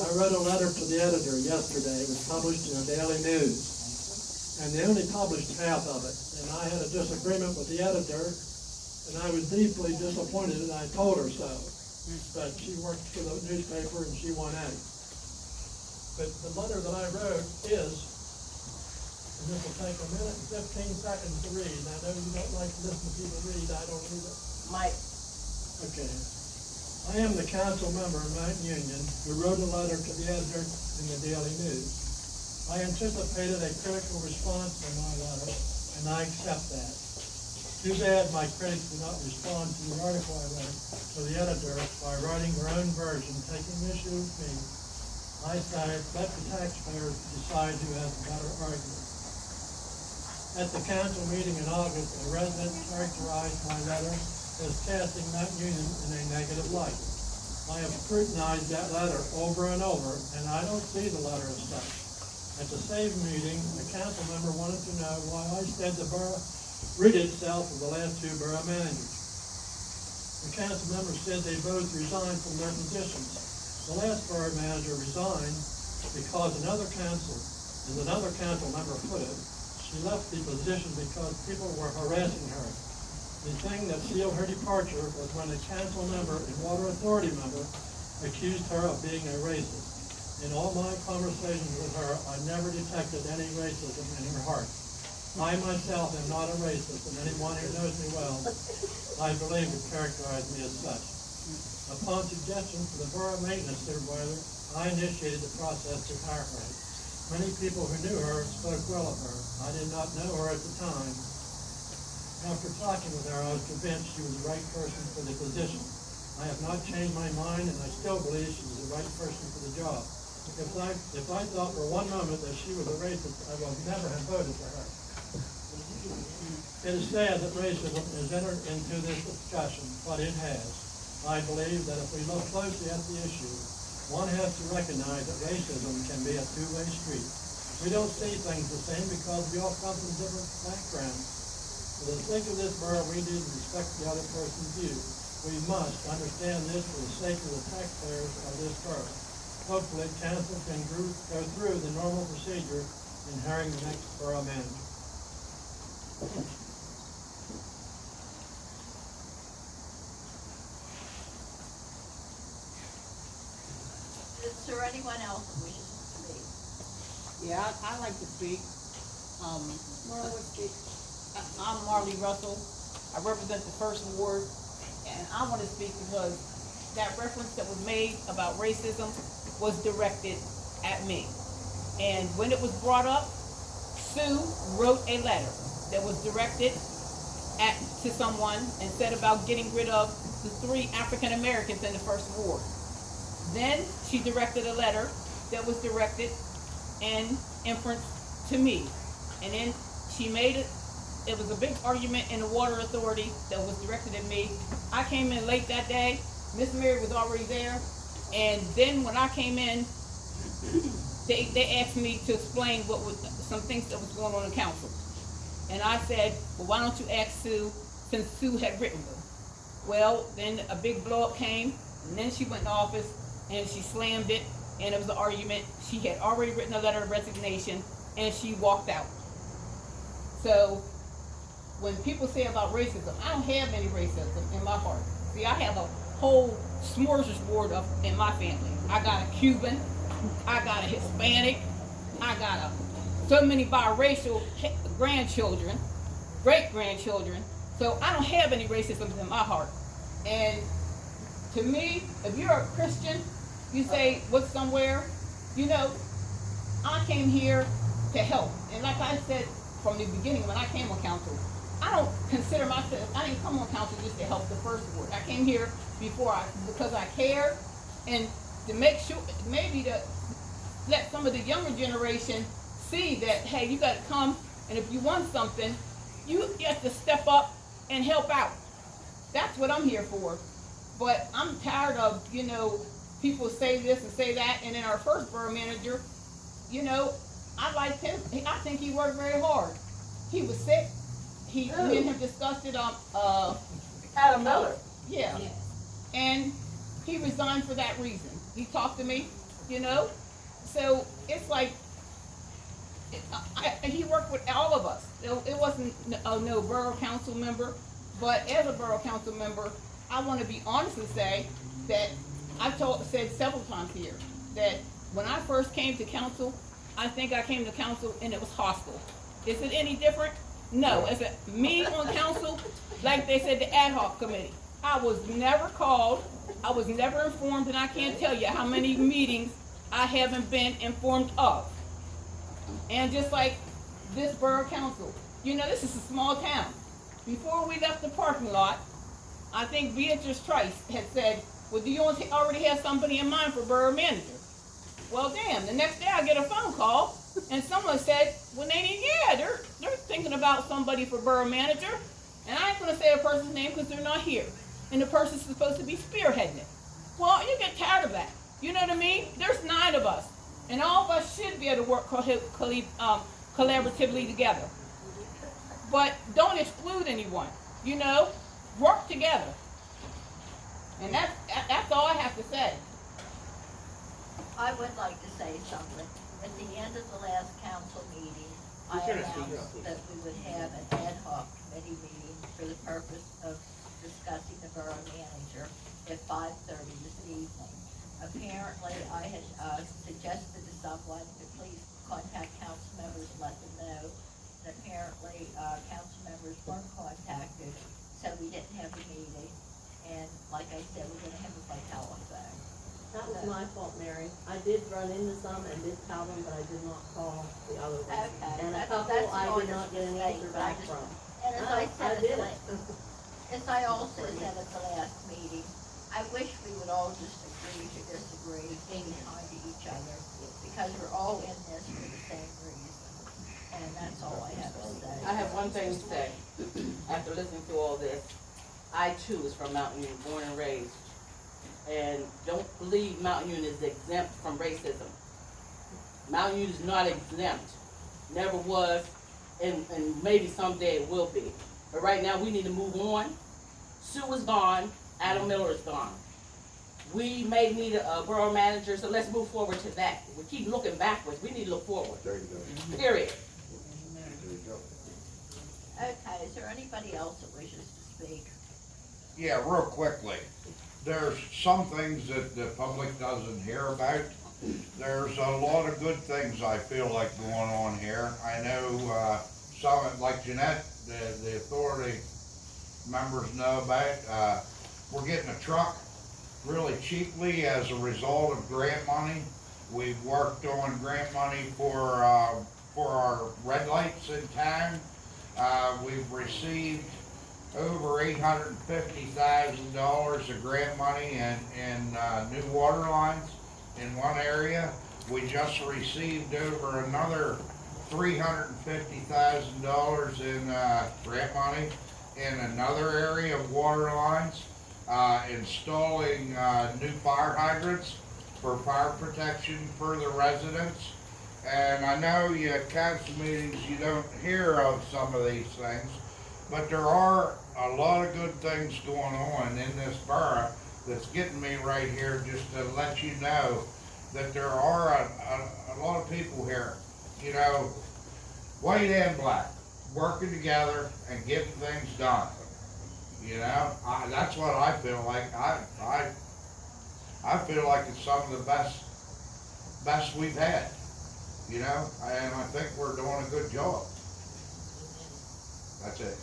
I wrote a letter to the editor yesterday. It was published in the Daily News. And they only published half of it. And I had a disagreement with the editor, and I was deeply disappointed, and I told her so. But she worked for the newspaper, and she won out. But the letter that I wrote is, and this will take a minute and 15 seconds to read. I know you don't like to listen to people read. I don't either. Mike. Okay. I am the council member of Mount Union who wrote a letter to the editor in the Daily News. I anticipated a critical response to my letter, and I accept that. Too bad my critics did not respond to the article I wrote to the editor by writing their own version, taking issue with me. I say, let the taxpayers decide who has the better argument. At the council meeting in August, a resident characterized my letter as casting Mount Union in a negative light. I have scrutinized that letter over and over, and I don't see the letter as such. At the same meeting, a council member wanted to know why I said the borough rid itself of the last two borough managers. The council member said they both resigned from their positions. The last borough manager resigned because another council, as another council member put it, she left the position because people were harassing her. The thing that sealed her departure was when a council member and water authority member accused her of being a racist. In all my conversations with her, I never detected any racism in her heart. I myself am not a racist, and anyone who knows me well, I believe would characterize me as such. Upon suggestion for the borough maintenance supervisor, I initiated the process to hire her. Many people who knew her spoke well of her. I did not know her at the time. After talking with her, I was convinced she was the right person for the position. I have not changed my mind, and I still believe she was the right person for the job. If I thought for one moment that she was a racist, I would never have voted for her. It is sad that racism has entered into this discussion, but it has. I believe that if we look closely at the issue, one has to recognize that racism can be a two-way street. We don't see things the same because we all come from different backgrounds. For the sake of this borough, we need to respect the other person's view. We must understand this for the sake of the taxpayers of this borough. Hopefully, council can go through the normal procedure in hiring the next borough manager. Is there anyone else that wishes to speak? Yeah, I'd like to speak. Marla, speak. I'm Marley Russell. I represent the First Ward, and I want to speak because that reference that was made about racism was directed at me. And when it was brought up, Sue wrote a letter that was directed to someone and said about getting rid of the 3 African Americans in the First Ward. Then she directed a letter that was directed in inference to me. And then she made it was a big argument in the water authority that was directed at me. I came in late that day. Miss Mary was already there. And then when I came in, they asked me to explain what was some things that was going on in council. And I said, well, why don't you ask Sue, since Sue had written them? Well, then a big blow up came, and then she went in office and she slammed it, and it was an argument. She had already written a letter of resignation, and she walked out. So when people say about racism, I don't have any racism in my heart. See, I have a whole smorgasbord in my family. I got a Cuban, I got a Hispanic, I got so many biracial grandchildren, great-grandchildren, so I don't have any racism in my heart. And to me, if you're a Christian You say, what's somewhere? You know, I came here to help. And like I said from the beginning when I came on council, I don't consider myself, I didn't come on council just to help the first ward. I came here because I cared and to make sure, maybe to let some of the younger generation see that, hey, you gotta come, and if you want something, you have to step up and help out. That's what I'm here for. But I'm tired of, you know, people say this and say that, and then our first borough manager, you know, I liked him. I think he worked very hard. He was sick. Me and him discussed it on, Adam Miller. yeah. And he resigned for that reason. He talked to me, you know? So it's like, he worked with all of us. It wasn't no borough council member, but as a borough council member, I want to be honest and say that said several times here that when I first came to council, I think I came to council and it was hostile. Is it any different? No. As me on council, like they said, the ad hoc committee, I was never called, I was never informed, and I can't tell you how many meetings I haven't been informed of. And just like this borough council, you know, this is a small town. Before we left the parking lot, I think Beatrice Trice had said, well, do you already have somebody in mind for borough manager? Well, damn, the next day I get a phone call, and someone said, well, Nadine, yeah, they're thinking about somebody for borough manager, and I ain't gonna say a person's name because they're not here, and the person's supposed to be spearheading it. Well, you get tired of that. You know what I mean? There's 9 of us, and all of us should be able to work collaboratively together. But don't exclude anyone, you know? Work together. And that's all I have to say. I would like to say something. At the end of the last council meeting, I announced that we would have an ad hoc committee meeting for the purpose of discussing the borough manager at 5:30 this evening. Apparently, I had suggested to someone to please contact council members, let them know. And apparently, council members weren't contacted, so we didn't have a meeting. And like I said, we're gonna have it by telephone. That was my fault, Mary. I did run into some and did tell them, but I did not call the other ones. Okay, And a that's couple I did an not get an honest answer mistake, but I back just- from. And as I said, did it. as I also said at the last meeting, I wish we would all just agree to disagree, be kind to each other, because we're all in this for the same reason. And that's all I have to say. I have one thing to say. After listening to all this, I too was from Mount Union, born and raised. And don't believe Mount Union is exempt from racism. Mount Union is not exempt. Never was, and maybe someday it will be. But right now we need to move on. Sue is gone, Adam Miller is gone. We may need a borough manager, so let's move forward to that. We keep looking backwards, we need to look forward. There you go. Period. There you go. Okay, is there anybody else that wishes to speak? Yeah, real quickly, there's some things that the public doesn't hear about. There's a lot of good things I feel like going on here. I know, some, like Jeanette, the authority members know about, we're getting a truck really cheaply as a result of grant money. We've worked on grant money for our red lights in town. We've received over $850,000 of grant money in new water lines in one area. We just received over another $350,000 in grant money in another area of water lines, installing new fire hydrants for fire protection for the residents. And I know you at council meetings, you don't hear of some of these things, but there are a lot of good things going on in this borough that's getting me right here just to let you know that there are a lot of people here, you know, white and black, working together and getting things done. You know, that's what I feel like. I feel like it's some of the best we've had, you know, and I think we're doing a good job. That's it.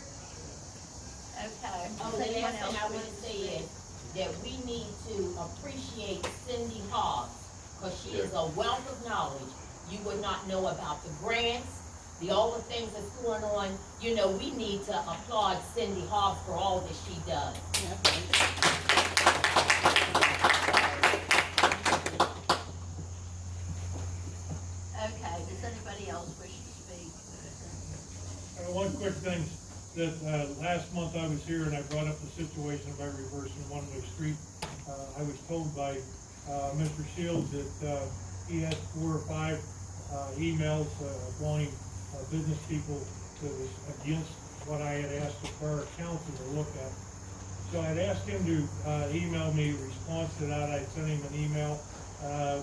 Okay. The last thing I want to say is that we need to appreciate Cindy Hogg She is a wealth of knowledge. You would not know about the grants, all the things that's going on. You know, we need to applaud Cindy Hobbs for all that she does. Okay, does anybody else wish to speak? One quick thing, that, last month I was here and I brought up the situation about reversing one-way street. I was told by, Mr. Shields that, he had 4 or 5, emails, wanting, business people that was against what I had asked the borough council to look at. So I'd asked him to, email me a response to that. I sent him an email,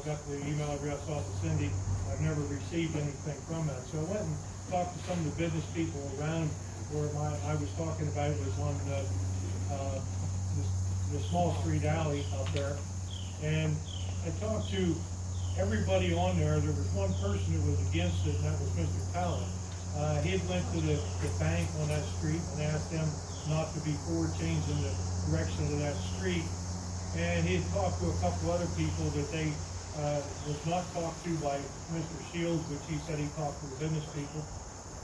got the email address off of Cindy. I've never received anything from that. So I went and talked to some of the business people around where I was talking about. It was on the small street alley out there. And I talked to everybody on there. There was one person that was against it, and that was Mr. Talent. He had went to the bank on that street and asked them not to be forward changing the direction of that street. And he had talked to a couple other people that they was not talked to by Mr. Shields, which he said he talked to the business people.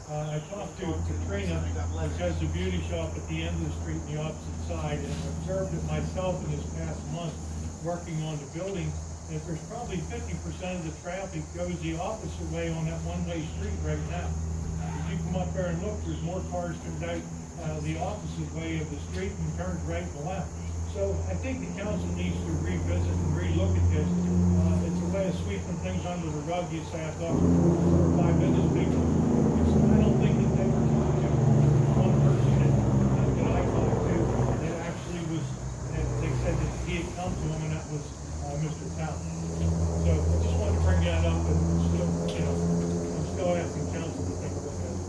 I talked to Katrina, which has the beauty shop at the end of the street on the opposite side, and observed it myself in this past month working on the building, that there's probably 50% of the traffic goes the opposite way on that one-way street right now. If you come up there and look, there's more cars coming out the opposite way of the street and turns right and left. So I think the council needs to revisit and relook at this. It's a way of sweeping things under the rug. You say, I thought 5 business people. I don't think that they were talking to one person that I talked to that actually was, they said that he had come to him, and that was Mr. Talent. So I just wanted to bring that up, and still, you know, I'm still asking council to take a look at it.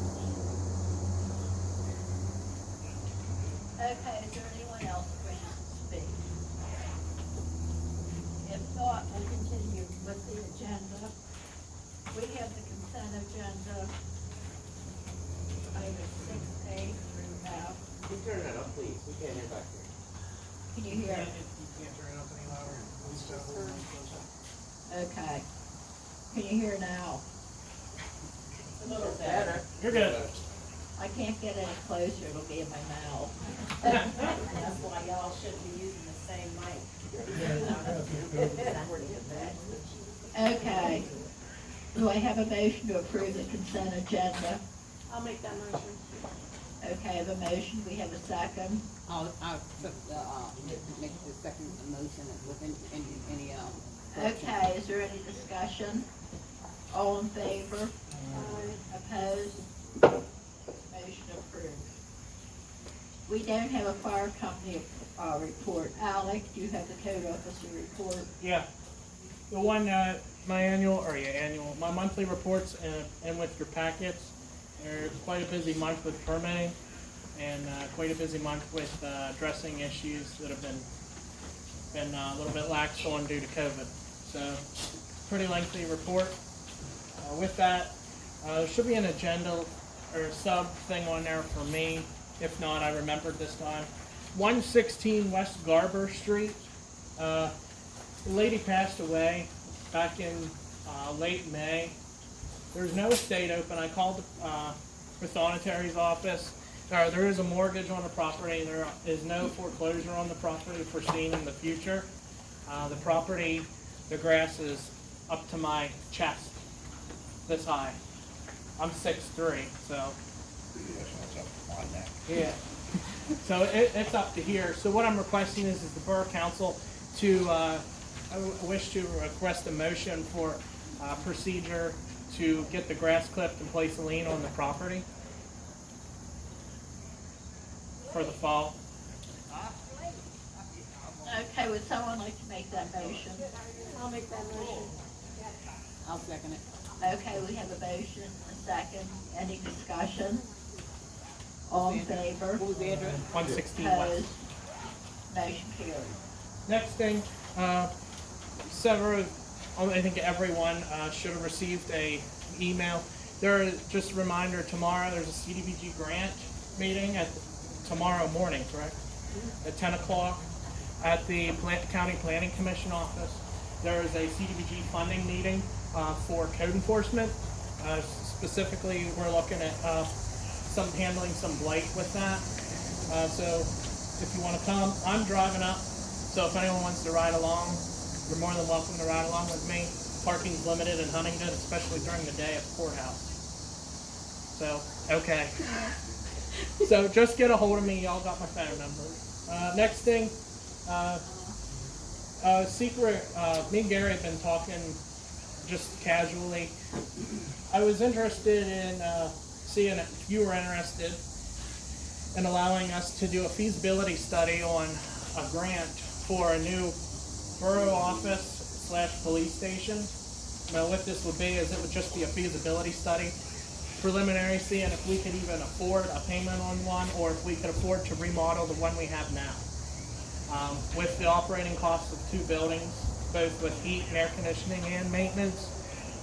Okay, is there anyone else wishing to speak? If not, we'll continue with the agenda. We have the consent agenda, items 6A through F. Can you turn that up, please? We can't hear back here. Can you hear? You can't turn it up any louder. Okay. Can you hear now? A little better. You're good. I can't get any closer, it'll be in my mouth. That's why y'all should be using the same mic. Okay. Do I have a motion to approve the consent agenda? I'll make that motion. Okay, I have a motion, we have a second. I'll make the second motion with any. Okay, is there any discussion? All in favor? Opposed? Motion approved. We don't have a fire company report. Alec, do you have the code officer report? Yeah. The one, my monthly reports and with your packets. There's quite a busy month with permitting and quite a busy month with addressing issues that have been a little bit lax on due to COVID. So, pretty lengthy report. With that, there should be an agenda or sub thing on there for me. If not, I remembered this time. 116 West Garber Street. The lady passed away back in late May. There's no estate open. I called the Thonitary's office. There is a mortgage on the property. There is no foreclosure on the property foreseen in the future. The property, the grass is up to my chest, this high. I'm 6'3", so. Yeah. So it's up to here. So what I'm requesting is the Borough Council to, I wish to request a motion for procedure to get the grass clipped and place a lien on the property for the fall. Okay, would someone like to make that motion? I'll make that motion. I'll second it. Okay, we have a motion, a second. Any discussion? All in favor? What was the address? 116 West. Opposed? Motion carried. Next thing, I think everyone should have received a email. Just a reminder, tomorrow there's a CDBG grant meeting tomorrow morning, correct? At 10 o'clock at the County Planning Commission office. there is a CDBG funding meeting for code enforcement. Specifically, we're looking at handling some blight with that. So if you want to come, I'm driving up. So if anyone wants to ride along, you're more than welcome to ride along with me. Parking's limited in Huntington, especially during the day at the courthouse. So, okay. So just get a hold of me. Y'all got my phone number. Next thing, me and Gary have been talking just casually. I was interested in seeing if you were interested in allowing us to do a feasibility study on a grant for a new borough office / police station. Now what this would be is it would just be a feasibility study, preliminary, seeing if we could even afford a payment on one or if we could afford to remodel the one we have now. With the operating costs of 2 buildings, both with heat and air conditioning and maintenance,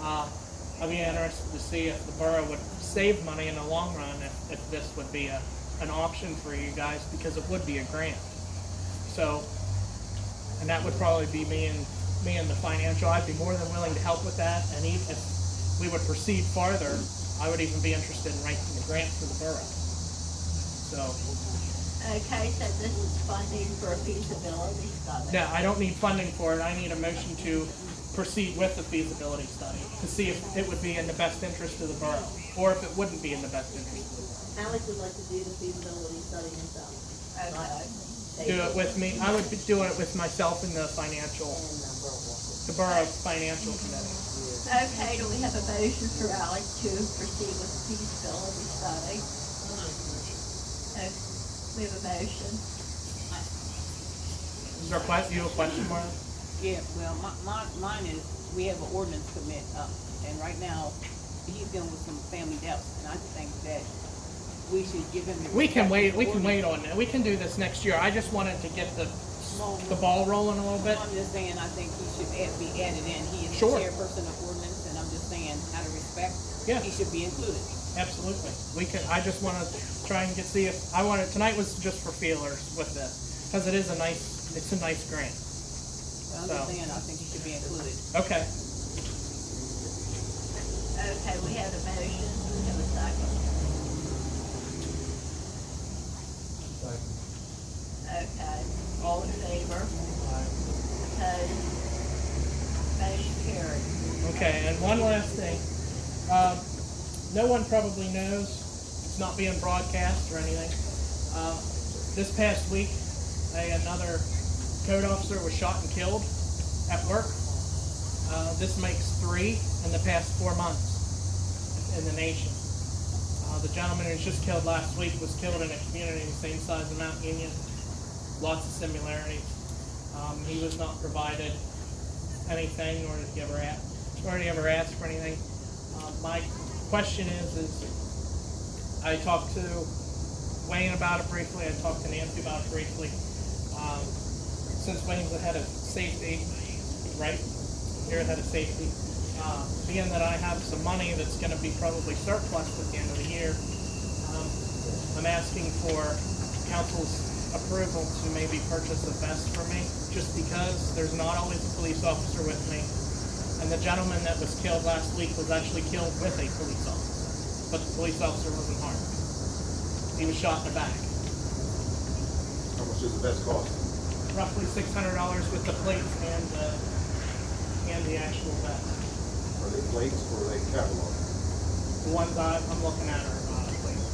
I'd be interested to see if the borough would save money in the long run if this would be an option for you guys, because it would be a grant. So, and that would probably be me and the financial. I'd be more than willing to help with that, and even if we would proceed farther, I would even be interested in writing the grant for the borough. So. Okay, so this is funding for a feasibility study. No, I don't need funding for it. I need a motion to proceed with the feasibility study to see if it would be in the best interest of the borough, or if it wouldn't be in the best interest of the borough. Alex would like to do the feasibility study himself. Okay. Do it with me. I would be doing it with myself and the borough's financial committee. Okay, do we have a motion for Alex to proceed with the feasibility study? Okay, we have a motion. Is there you have a question, Martha? Yeah, well, mine is, we have an ordinance commit up, and right now, he's dealing with some family doubts, and I think that we should give him the. We can wait on that. We can do this next year. I just wanted to get the ball rolling a little bit. I'm just saying, I think he should be added in. He is the Sure. chairperson of ordinance, and I'm just saying, out of respect, Yeah. he should be included. Absolutely. I just want to try and tonight was just for feelers with this, because it's a nice grant. Well, I'm just saying, I think he should be included. Okay. Okay, we have a motion, we have a second. Okay, all in favor? Opposed? Motion carried. Okay, and one last thing. No one probably knows, it's not being broadcast or anything. This past week, another code officer was shot and killed at work. This makes 3 in the past 4 months in the nation. The gentleman who was just killed last week was killed in a community the same size as Mount Union. Lots of similarities. He was not provided anything, nor did he ever ask for anything. My question is I talked to Wayne about it briefly. I talked to Nancy about it briefly. Since Wayne's the head of safety, right? You're the head of safety. Being that I have some money that's going to be probably surplus at the end of the year, I'm asking for council's approval to maybe purchase a vest for me, just because there's not always a police officer with me. And the gentleman that was killed last week was actually killed with a police officer, but the police officer wasn't harmed. He was shot in the back. How much does the vest cost? Roughly $600 with the plates and the actual vest. Are they plates or are they catalog? The ones I'm looking at are plates.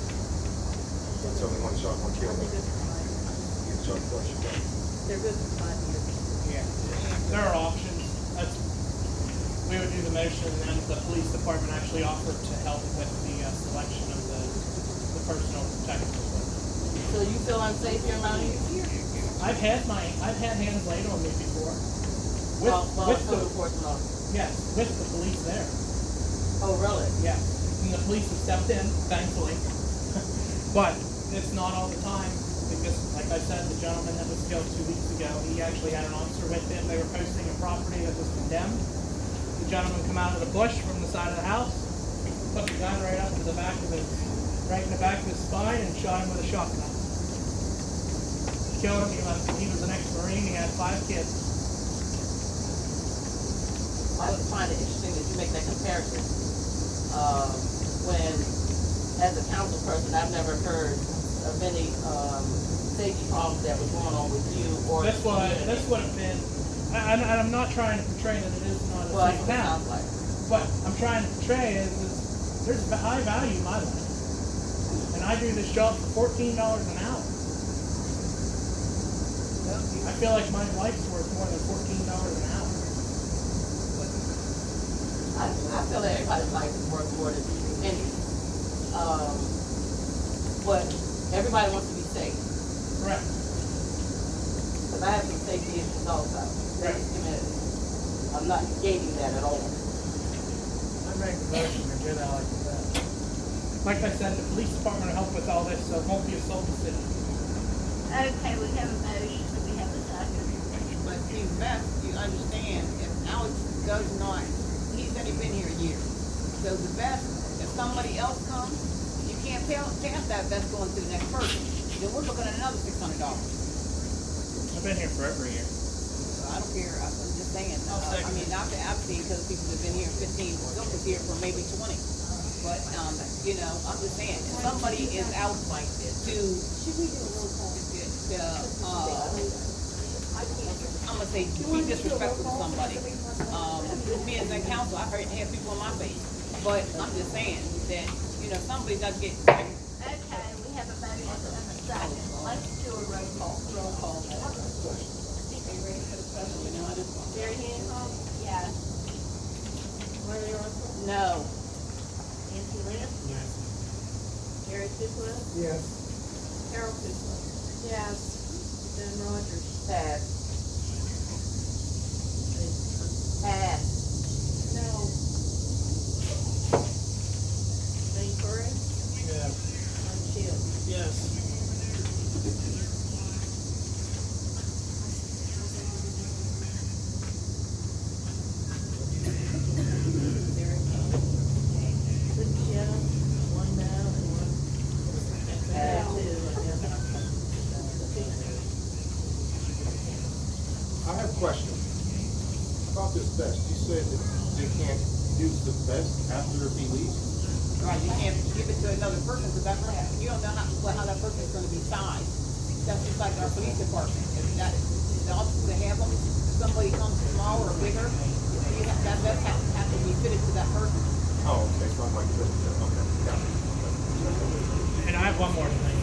That's only one shot, one kill. You get shot twice, you die. They're good for 5 years. Yeah. There are options. We would do the motion, and then the police department actually offered to help with the selection of the personal protective equipment. So you feel unsafe here, Mount Union? I've had hands laid on me before. With code enforcement officer. Yes, with the police there. Oh, really? Yeah, and the police have stepped in, thankfully. But it's not all the time, because, like I said, the gentleman that was killed 2 weeks ago, he actually had an officer with him. They were posting a property that was condemned. The gentleman come out of the bush from the side of the house, put the gun right in the back of his spine, and shot him with a shotgun. Killed him. He was an ex-Marine. He had 5 kids. I find it interesting that you make that comparison. When, as a council person, I've never heard of any, safety problems that was going on with you or. That's the what, community. that's what it's been, and I'm not trying to portray that it is not a Well, that's safe what it town. sounds like. What I'm trying to portray is I value my life. And I do this job for $14 an hour. I feel like my life's worth more than $14 an hour. I feel that everybody's life is worth more than any. But everybody wants to be safe. Correct. Because I have some safety issues also in this community. I'm not negating that at all. I make a motion to get Ally to that. Like I said, the police department will help with all this, so it won't be a sole decision. Okay, we have a motion, do we have a second? But see, Beth, you understand, if Alex does not, he's only been here a year. So the best, if somebody else comes, you can't pass that best going to the next person. Then we're looking at another $600. I've been here for over a year. I don't care, I'm just saying, I mean, not to advocate because people have been here 15, Silk was here for maybe 20. But, you know, I'm just saying, if somebody is out like this to, I'm gonna say, to be disrespectful to somebody. Me as a council, I heard have people in my face, but I'm just saying that, you know, somebody does get. Okay, we have a motion and a second, let's do a roll call. Mary Hancock, Yes. Larry Russell, No. Nancy Lance, Gary Kissler, Yes. Carol Kissler. Yes. Ben Rogers. Pass. Pass. No. Jane Curry, Yes. Ron Shields. Yes. Mary Kay. 6 yes, 1 no, and 1. Pass. 2, I guess. I have a question about this vest. You said that they can't use the vest after he leaves? Right, you can't give it to another person, because that person, you don't know how that person is gonna be sized. That's just like our police department, if that, the officers that have them, if somebody comes smaller or bigger, you have, that vest have to be fitted to that person. Oh, okay, so I'm like, okay, got it. And I have one more thing.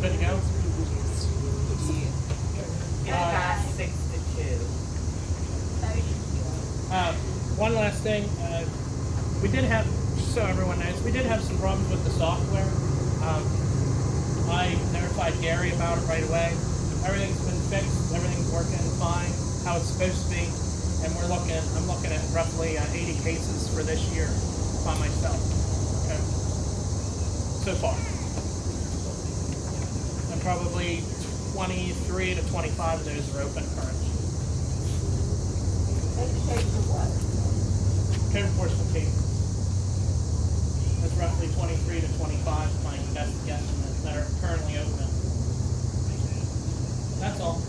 Good to go? It passed 6-2. One last thing, we did have, just so everyone knows, we did have some problems with the software. I notified Gary about it right away. Everything's been fixed, everything's working fine, how it's supposed to be, and I'm looking at roughly 80 cases for this year by myself, okay? So far. And probably 23 to 25 of those are open currently. Code enforcement cases. That's roughly 23 to 25 is my best guesstimate that are currently open. That's all.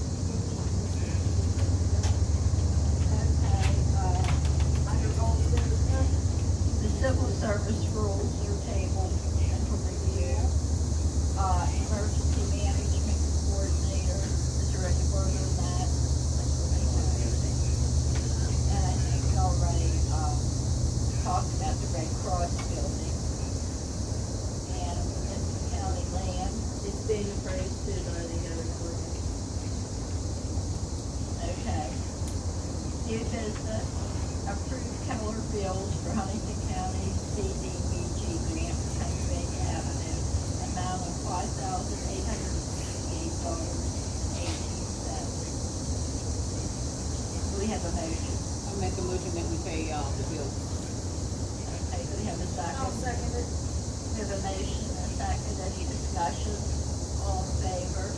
Under old business, the civil service rules are tabled and for review. Emergency management coordinator, is there any word on that? And I think we already, talked about the Red Cross building. And municipal county land. It's being appraised too by the other court. Okay. New business, approved Keller bills for Huntington County CDBG grant for Pennsylvania Avenue, amount of $5,868.18. Do we have a motion? I make a motion that we pay, the bill. Okay, do we have a second? I'll second it. We have a motion and a second, any discussion? All in favor?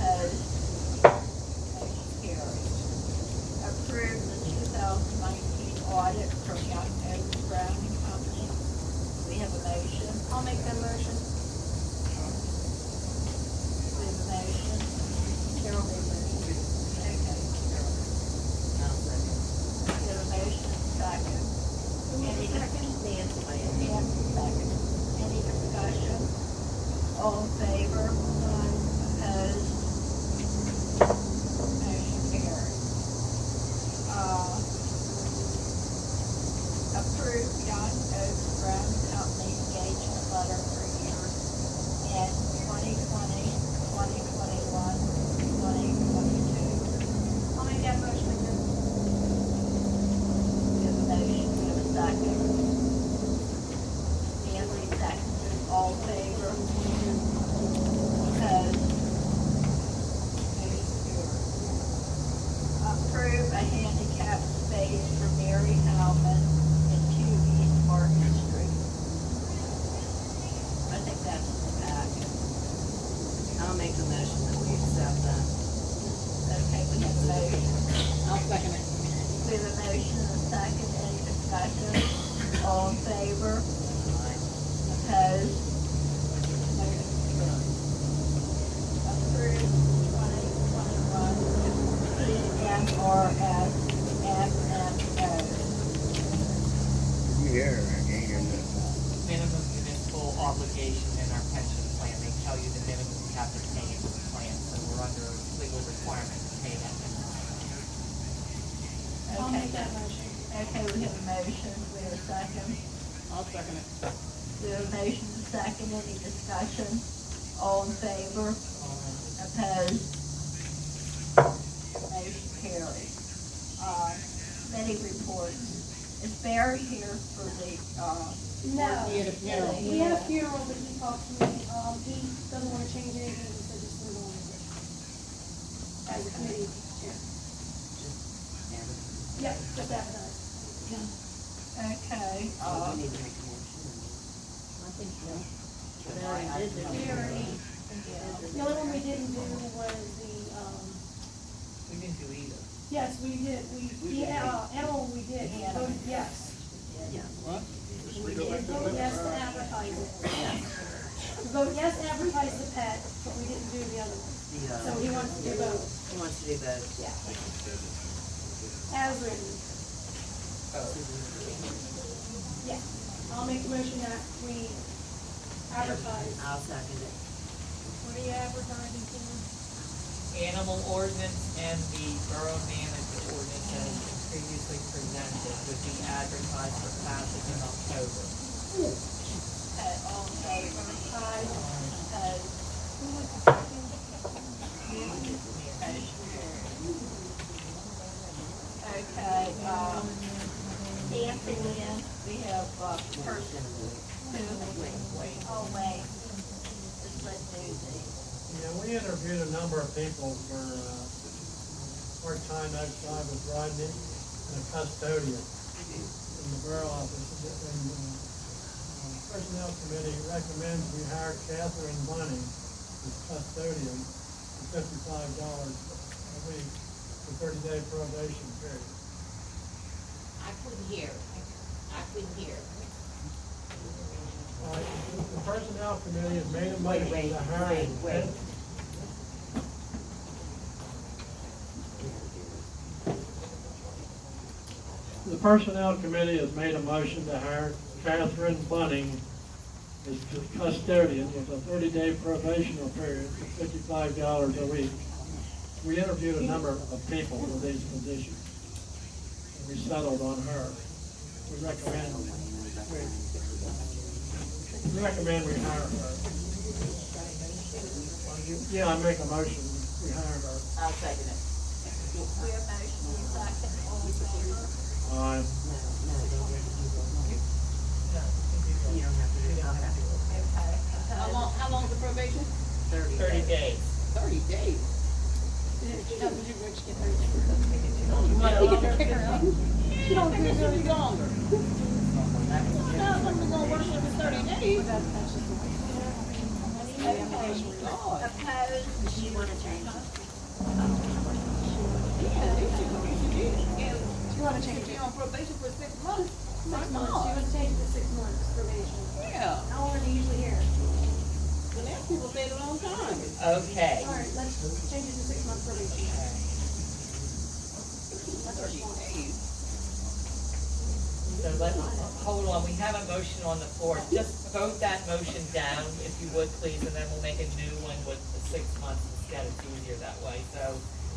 Opposed? Motion carries. Approve the 2019 audit from Young Oak Brown and Company. We have a motion. I'll make that motion. We have a motion. Carol made a motion. Okay, That's the second. Any discussion? All in favor? Opposed? Motion carried. Approve John Oates Brown Company engagement letter for years in 2020, 2021, 2022. I'll make that motion again. We have a motion, we have a second. Nancy seconded, all in favor? Opposed? Motion carried. Approve a handicap space for Mary Howman in 2 East Market Street. I think that's in the packet. I'll make the motion that we accept that. Okay, we have a motion. I'll second it. We have a motion and a second, any discussion? All in favor? Opposed? Motion carried. Approved 2021 PMRS FMO. Minimum municipal obligation in our pension plan, they tell you the minimum you have to pay into the plan, so we're under legal requirement to pay that minimum. I'll Okay. make that motion. Okay, we have a motion, we have a second. I'll second it. We have a motion and a second, any discussion? All in favor? Opposed? Motion carried. Committee reports. Is Barry here for the, No. Yeah, the funeral. We had a funeral, but he talked to me, he doesn't wanna change anything, he said just move on with it. As a committee chair. Yep, just advertise. okay, I think so. They already did We that. already, the only one we didn't do was the, We didn't do either. yes, we did, animal we did, we voted yes. What? We did vote yes to advertise it. We voted yes to advertise the pet, but we didn't do the other one. So he wants to do both. He wants to do both. Yeah. As written. Yeah, I'll make the motion that we advertise. I'll second it. What are you advertising for? Animal ordinance and the borough management ordinance as previously presented would be advertised for passage in October. okay, all in favor? Aye. Opposed? Who was the second? Motion carried. Okay, Nancy Lynn, we have, person two. Oh, wait. Just let do these. Yeah, we interviewed a number of people for, part-time outside with Rodney and a custodian in the borough office. And, Personnel Committee recommends we hire Catherine Bunning as custodian for $55 a week for 30-day probation period. I couldn't hear. The Personnel Committee has made a motion to hire. Wait. The Personnel Committee has made a motion to hire Catherine Bunning as custodian with a 30-day probational period for $55 a week. We interviewed a number of people for these positions, and we settled on her. We recommend we hire her. Yeah, I make a motion, we hire her. I'll second it. We have motion and second, all in favor? Aye. You don't have to do it. Okay. How long's the probation? 30 days. 30 days. She doesn't do Rich get her. You might get to pick her up. She don't do it any longer. Now something's gonna work for 30 days. God. Opposed? Do you want to change it? Yeah, they should do it. You wanna change She it? on probation for 6 months. 6 My months, you God. want to change it to 6 months probation. Yeah. How long are they usually here? The last people stayed a long time. Okay. All right, let's change it to 6 months probation. That's our 30 response. days. So let's, hold on, we have a motion on the floor. Just vote that motion down, if you would, please, and then we'll make a new one with the 6 months instead. It's easier that way. So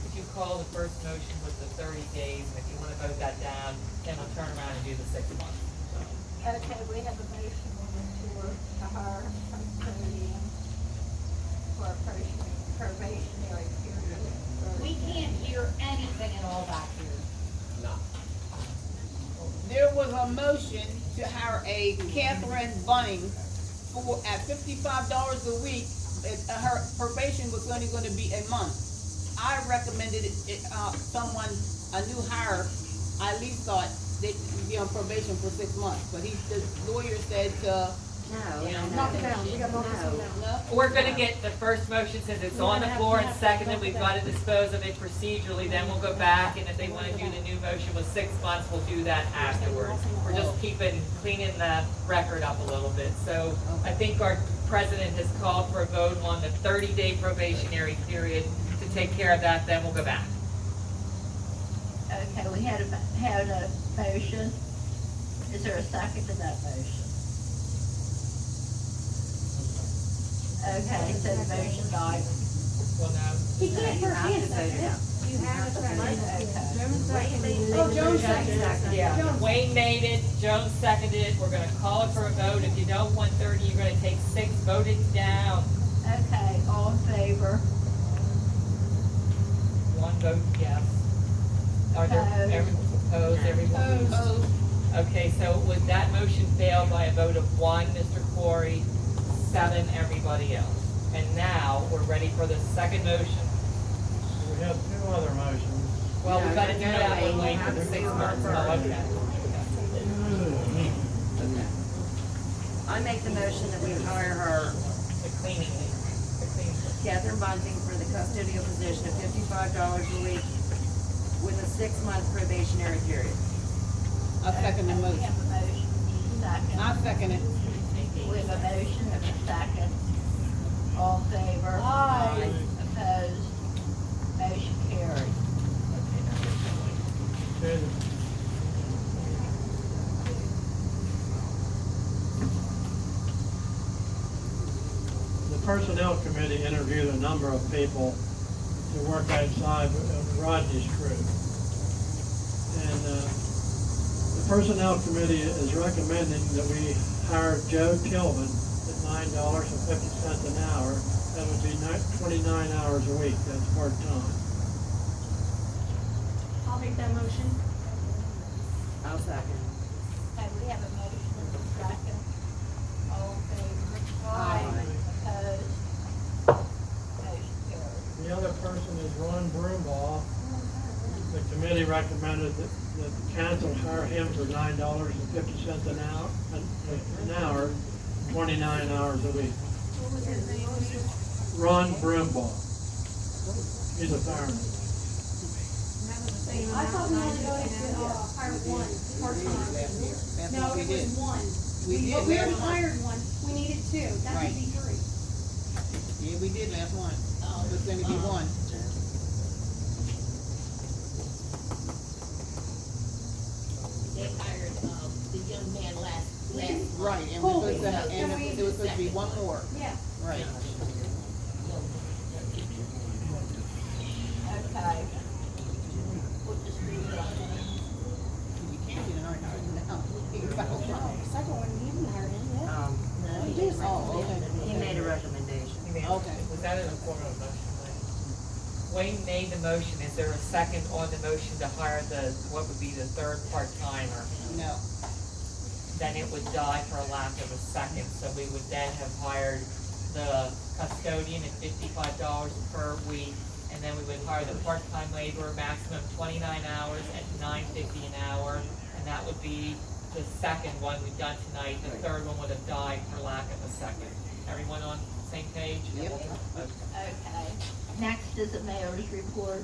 if you call the first motion with the 30 days, and if you want to vote that down, then we'll turn around and do the 6 months. Okay, we have a motion on the floor to hire a custodian for a probationary period. We can't hear anything at all back here. There was a motion to hire a Catherine Bunning at $55 a week. Her probation was only gonna be a month. I recommended someone, a new hire, I at least thought they'd be on probation for 6 months, but the lawyer said, Knock it down, we got knock this one down. no. We're gonna get the first motion, since it's on the floor, and seconded, we've got to dispose of it procedurally, then we'll go back, and if they wanna do the new motion with 6 months, we'll do that afterwards. We're just cleaning the record up a little bit, so I think our president has called for a vote on the 30-day probationary period to take care of that, then we'll go back. Okay, we had a motion. Is there a second to that motion? Okay, so the motion died. Well, now, He can't You first have and to vote it second it. out. You have to second it. Okay. Oh, Jones seconded. yeah, Jones. Wayne made it, Jones seconded it, we're gonna call it for a vote. If you don't want 30, you're gonna take 6, vote it down. Okay, all in favor? 1 vote yes. Are there, Opposed. everyone's opposed, everyone? Opposed. Okay, so would that motion fail by a vote of 1, Mr. Corey, 7, everybody else? And now, we're ready for the second motion. We have two other motions. Well, we gotta do that one, Wayne, for the 6 months. Oh, okay. I make the motion that we hire her, The cleaning, the cleaning. Catherine Bunting, for the custodial position of $55 a week with a 6-month probationary period. I second the We motion. have a motion, second. I second it. We have a motion and a second. All in favor? Aye. Opposed? Motion carried. Okay. The Personnel Committee interviewed a number of people to work outside of Rodney's crew. And the Personnel Committee is recommending that we hire Joe Tillman at $9.50 an hour. That would be 29 hours a week, that's part-time. I'll make that motion. I'll second. Okay, we have a motion and a second. All in favor? Aye. Opposed? Motion carried. The other person is Ron Broombaugh. The committee recommended that the council hire him for $9.50 an hour, 29 hours a week. What was his name? Ron Broombaugh. He's a fireman. I thought we only voted to hire one part-time. No, what we it did. was one. We did But we already last month. hired one. We needed two. That Right. would be 3. Yeah, we did last one. It was gonna be 1. They hired, the young man last month. Right, and Colby. it was supposed to be 1 more. Yeah. Right. Okay. We'll just read it on. You can't get an argument now. Second one, he didn't hire him yet. No, He did. Oh, okay. He made a recommendation. Okay. Was that in the form of a motion, Wayne? Wayne made the motion. Is there a second on the motion to hire what would be the 3rd part-timer? No. Then it would die for a lack of a second, so we would then have hired the custodian at $55 per week, and then we would hire the part-time laborer, maximum 29 hours at $9.50 an hour, and that would be the second one we've done tonight. The 3rd one would have died for lack of a second. Everyone on the same page? Yep. Okay. Next is the mayor's report.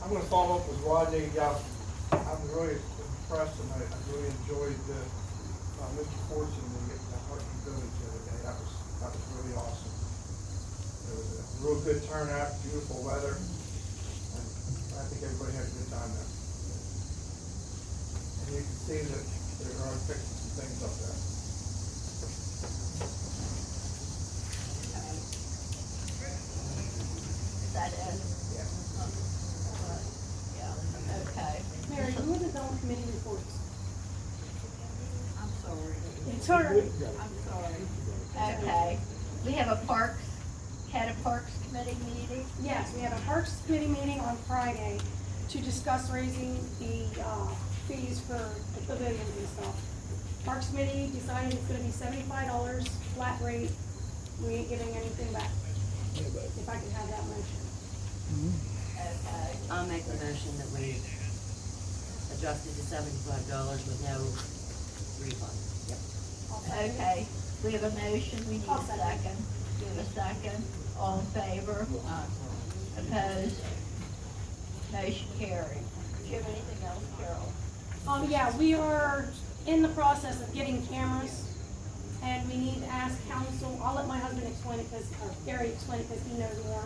I'm gonna follow up with Rodney. I'm really impressed and I really enjoyed Mr. Fortune and the Heartbeat Village the other day. That was really awesome. It was a real good turnout, beautiful weather, and I think everybody had a good time there. And you can see that they're gonna fix some things up there. Is that it? Yeah. Yeah, okay. Mary, who are the zone committee reports? I'm sorry. It's all right. I'm sorry. Okay. We have a head of Parks Committee meeting. Yes, we have a Parks Committee meeting on Friday to discuss raising the, fees for the pavilions and stuff. Parks Committee decided it's gonna be $75 flat rate. We ain't giving anything back. If I can have that motion. Okay. I'll make the motion that we adjusted to $75 with no refund. Okay, we have a motion, we need a second. We have a second, all in favor? Opposed? Motion carried. Do you have anything else, Carol? Yeah, we are in the process of getting cameras, and we need to ask council, I'll let my husband explain it, or Gary explain it, because he knows more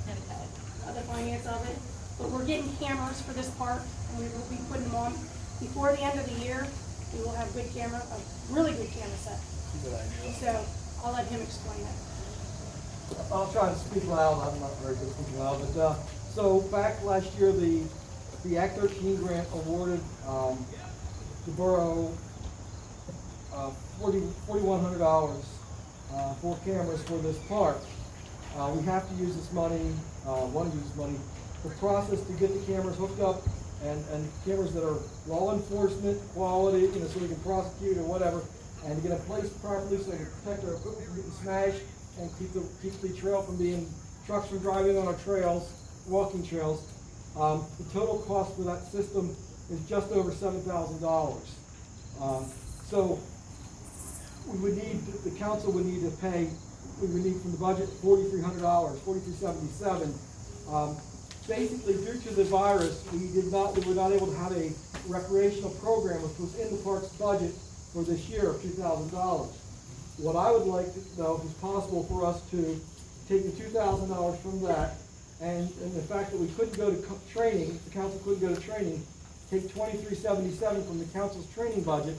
Okay. of the finance of it. But we're getting cameras for this park, and we will be putting them on before the end of the year. We will have good camera, a really good camera set. Good idea. So I'll let him explain it. I'll try to speak loud, I'm not very good at speaking loud, but, so back last year, the Act 13 grant awarded, the borough, $4,100, for cameras for this park. We have to use this money, want to use this money. The process to get the cameras hooked up and cameras that are law enforcement quality, you know, so we can prosecute or whatever, and to get them placed properly so they can protect our equipment from getting smashed and keep the trail from being, trucks from driving on our trails, walking trails. The total cost for that system is just over $7,000. So we would need, the council would need to pay, we would need from the budget $4,300, $4,377. Basically, due to the virus, we were not able to have a recreational program, which was in the park's budget for this year of $2,000. What I would like to know, if it's possible for us to take the $2,000 from that, and the fact that we couldn't go to training, the council couldn't go to training, take $2,377 from the council's training budget,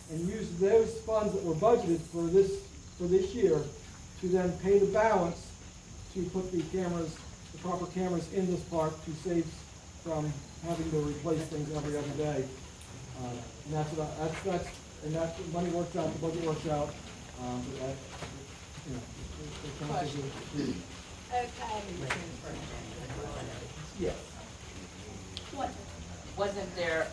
and use those funds that were budgeted for this year to then pay the balance to put the cameras, the proper cameras in this park to save from having to replace things every other day. And that's the money works out, the budget works out, but that, you know, the council is. Okay. Yes. What? Wasn't there,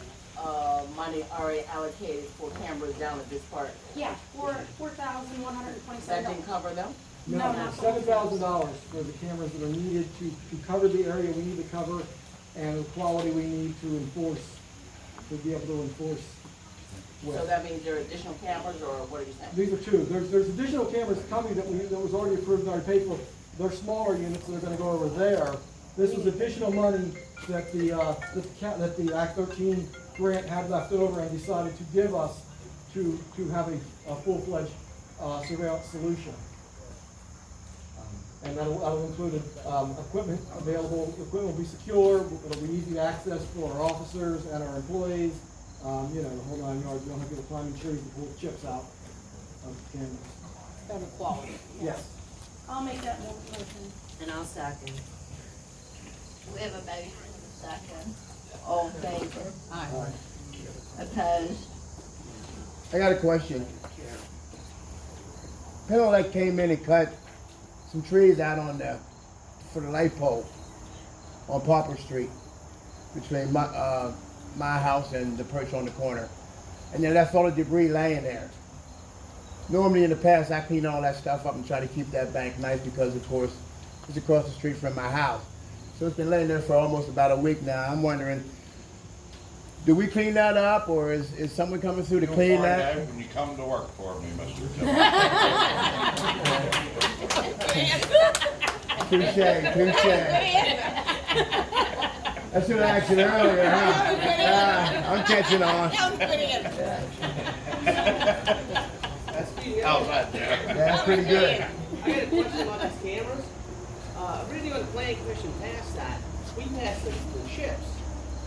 money already allocated for cameras down at this park? Yeah, $4,127. That didn't cover them? No, not $7,000 for the cameras that are needed to cover the area we need to cover and the quality we need to enforce, to be able to enforce with. So that means there are additional cameras, or what are you saying? These are two. There's additional cameras coming that was already approved and already paid for. They're smaller units that are gonna go over there. This was additional money that the Act 13 grant had left over and decided to give us to have a full-fledged surveillance solution. And that'll include equipment available. Equipment will be secure. It'll be easy access for our officers and our employees. You know, the whole 9 yards. We don't have to go climbing trees to pull the chips out of the cameras. Better quality. Yes. I'll make that motion. And I'll second. We have a motion and a second. All in favor? Aye. Opposed? I got a question. Penelec came in and cut some trees out for the light pole on Poplar Street between my house and the perch on the corner. And then left all the debris laying there. Normally in the past I clean all that stuff up and try to keep that bank nice because of course it's across the street from my house. So it's been laying there for almost about a week now. I'm wondering, do we clean that up, or is someone coming through to clean that? You'll find out when you come to work for me, Mr. Touche. That's what I asked you earlier, huh? I'm catching on. How's that, Jeff? Yeah, that's pretty good. I got a question about these cameras. Originally when the planning commission passed that, we passed the chips.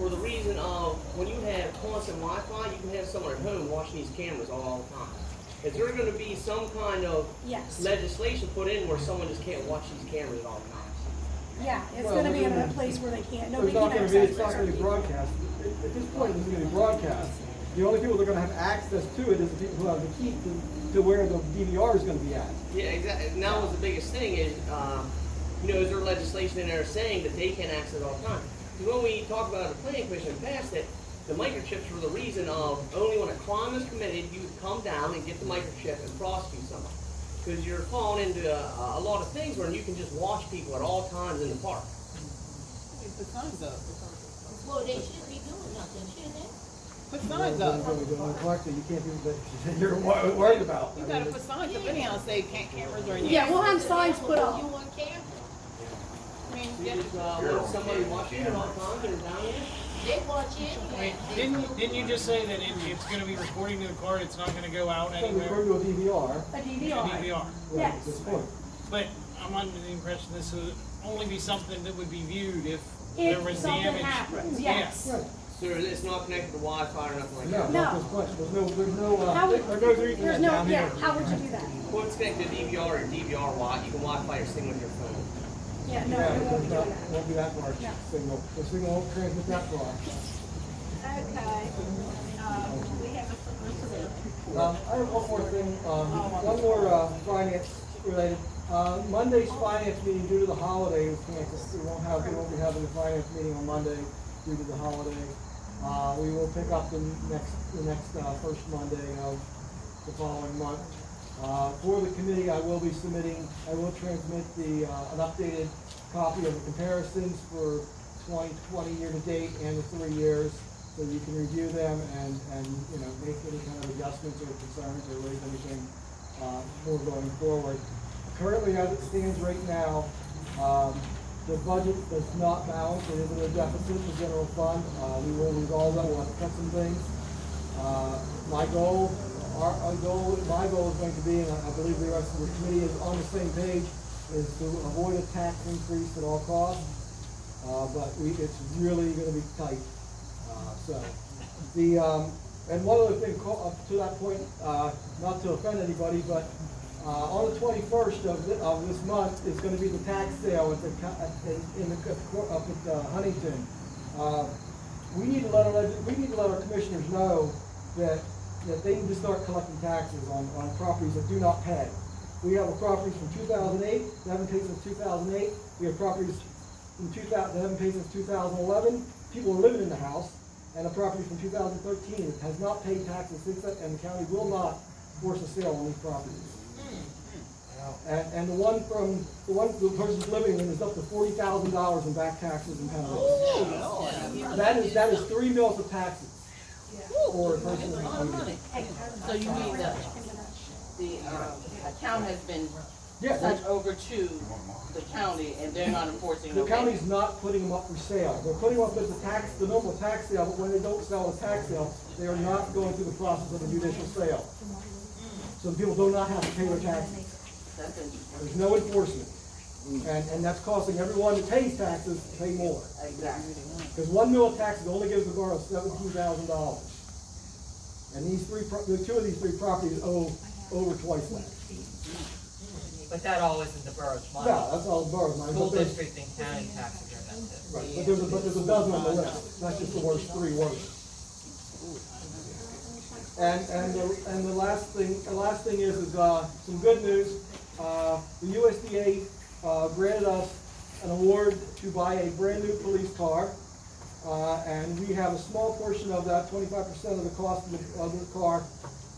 for the reason of when you have constant Wi-Fi, you can have someone at home watching these cameras all the time. Is there gonna be some kind of Yes. legislation put in where someone just can't watch these cameras at all times? Yeah, it's Well, gonna be in we're a gonna- place where they can't, So nobody it's can not gonna access be, it. it's not gonna be broadcast. At this point, it's gonna be broadcast. The only people that are gonna have access to it is the people who have the key to where the DVR is gonna be at. Yeah, exactly. And that was the biggest thing is, is there legislation in there saying that they can access all the time? Because when we talked about the planning commission passed it, the microchips were the reason of only when a crime is committed, you would come down and get the microchip and prosecute someone. Because you're falling into a lot of things where you can just watch people at all times in the park. Put signs up. Well, they should be doing nothing, shouldn't they? Put signs up. You can't do that, you're worried about. You gotta put signs up anyhow, say cameras are in use. Yeah, we'll have signs put up. You want cameras? I mean, You just, let somebody watch you at all times and down there. They watch it Wait, anyway. didn't you just say that it's gonna be recording to the card, it's not gonna go out It's gonna be anywhere? referred to a DVR. A A DVR. DVR. Right, at this point. But I'm under the impression this would only be something that would be viewed if If there was something damage. happens, yes. Right. So it's not connected to Wi-Fi or nothing like No, that? not this much. There's no, How would, there goes there's Ethernet no, down yeah, here. how would you do that? Well, it's connected to DVR or DVR Wi, you can Wi-Fi your thing with your phone. Yeah, no, Yeah, it won't be not- doing that. won't be that far No. signal. The signal won't transmit that far. Okay, we have a solicitor. I have one more thing, one more, finance related. Monday's finance meeting due to the holiday was canceled. We won't be having the finance meeting on Monday due to the holiday. We will pick up the next first Monday of the following month. For the committee, I will transmit an updated copy of the comparisons for 2020 year-to-date and the 3 years, so you can review them and make any kind of adjustments or concerns or raise anything more going forward. Currently, as it stands right now, the budget does not balance. It is in a deficit, the general fund. We will resolve that. We'll have to cut some things. My goal is going to be, and I believe the rest of the committee is on the same page, is to avoid a tax increase at all costs. But it's really going to be tight. And one other thing to that point, not to offend anybody, but on the 21st of this month is going to be the tax sale up at Huntington. We need to let our commissioners know that they need to start collecting taxes on properties that do not pay. We have properties from 2008 that haven't paid since 2008. We have properties from that haven't paid since 2011. People are living in the house, and a property from 2013 that has not paid taxes since that, and the county will not force a sale on these properties. And the person's living in is up to $40,000 in back taxes and penalties. That is 3 mils of taxes for a person. So you mean the account has been Yeah, sent over to the county and they're not enforcing the the county's not putting them up for sale. They're putting them up as the normal tax sale, but when they don't sell a tax sale, they are not going through the process of a judicial sale. So people do not have to pay their taxes. There's no enforcement. And that's costing everyone that pays taxes to pay more. Exactly. Because 1 mil of taxes only gives the borough $17,000. And two of these three properties owe over twice that. But that all isn't the borough's money. No, that's all the borough's money. School but there's- district and county taxes are not this. Right, but there's a dozen on the list, not just the three worst. And the last thing is some good news. The USDA granted us an award to buy a brand new police car. And we have a small portion of that, 25% of the cost of the car,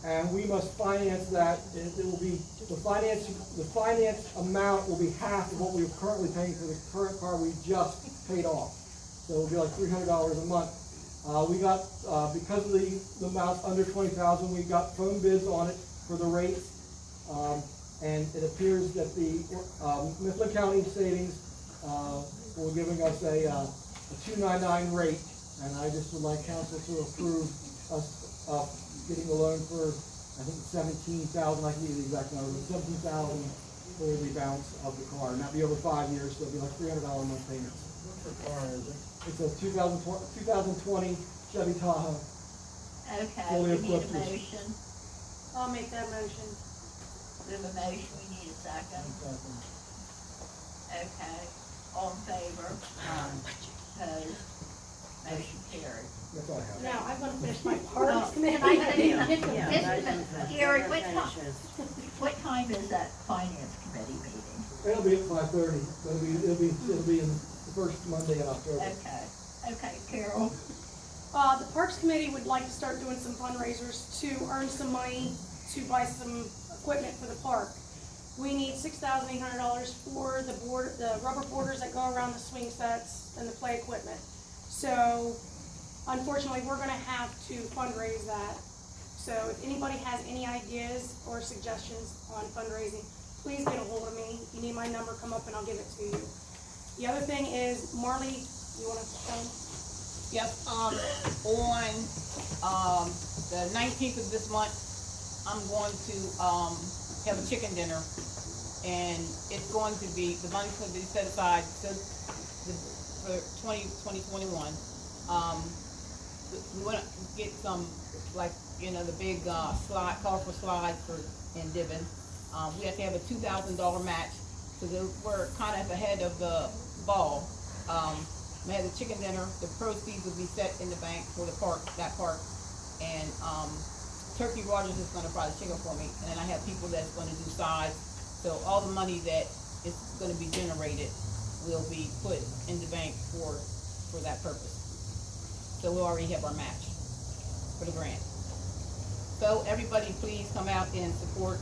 and we must finance that. It will be, the finance amount will be half of what we are currently paying for the current car we just paid off. So it'll be like $300 a month. We got, because of the amount under $20,000, we got phone bids on it for the rates. And it appears that the Mifflin County Savings were giving us a $299 rate, and I just would like council to approve us getting the loan for, I think, $17,000. I can give you the exact number, but $17,000 for the balance of the car, and that'd be over 5 years, so it'd be like $300 a month payments. What car is it? It's a 2020 Chevy Tahoe. Okay, Fully we need a equipped with- motion. I'll make that motion. We have a motion, we need a second. Okay, all in favor? Opposed? Motion carried. That's all I have. Now, I'm gonna finish my Well, parks committee. can I say, Yeah, Gary, what time is that finance committee meeting? It'll be at 5:30, it'll be in the first Monday in October. Okay, Carol? The Parks Committee would like to start doing some fundraisers to earn some money to buy some equipment for the park. We need $6,800 for the rubber borders that go around the swing sets and the play equipment. So unfortunately, we're gonna have to fundraise that. So if anybody has any ideas or suggestions on fundraising, please get a hold of me. If you need my number, come up and I'll give it to you. The other thing is, Marley, you wanna tell them? Yes, on, the 19th of this month, I'm going to, have a chicken dinner. And it's going to be, the money's going to be set aside for 2021. We wanna get some, like, you know, the big, slide, colorful slides in Divon. We have to have a $2,000 match, because we're kind of ahead of the ball. We had the chicken dinner, the proceeds will be set in the bank for the park, that park. And, Turkey Rogers is gonna fry the chicken for me, and then I have people that's gonna do sides. So all the money that is gonna be generated will be put in the bank for that purpose. So we already have our match for the grant. So everybody please come out and support.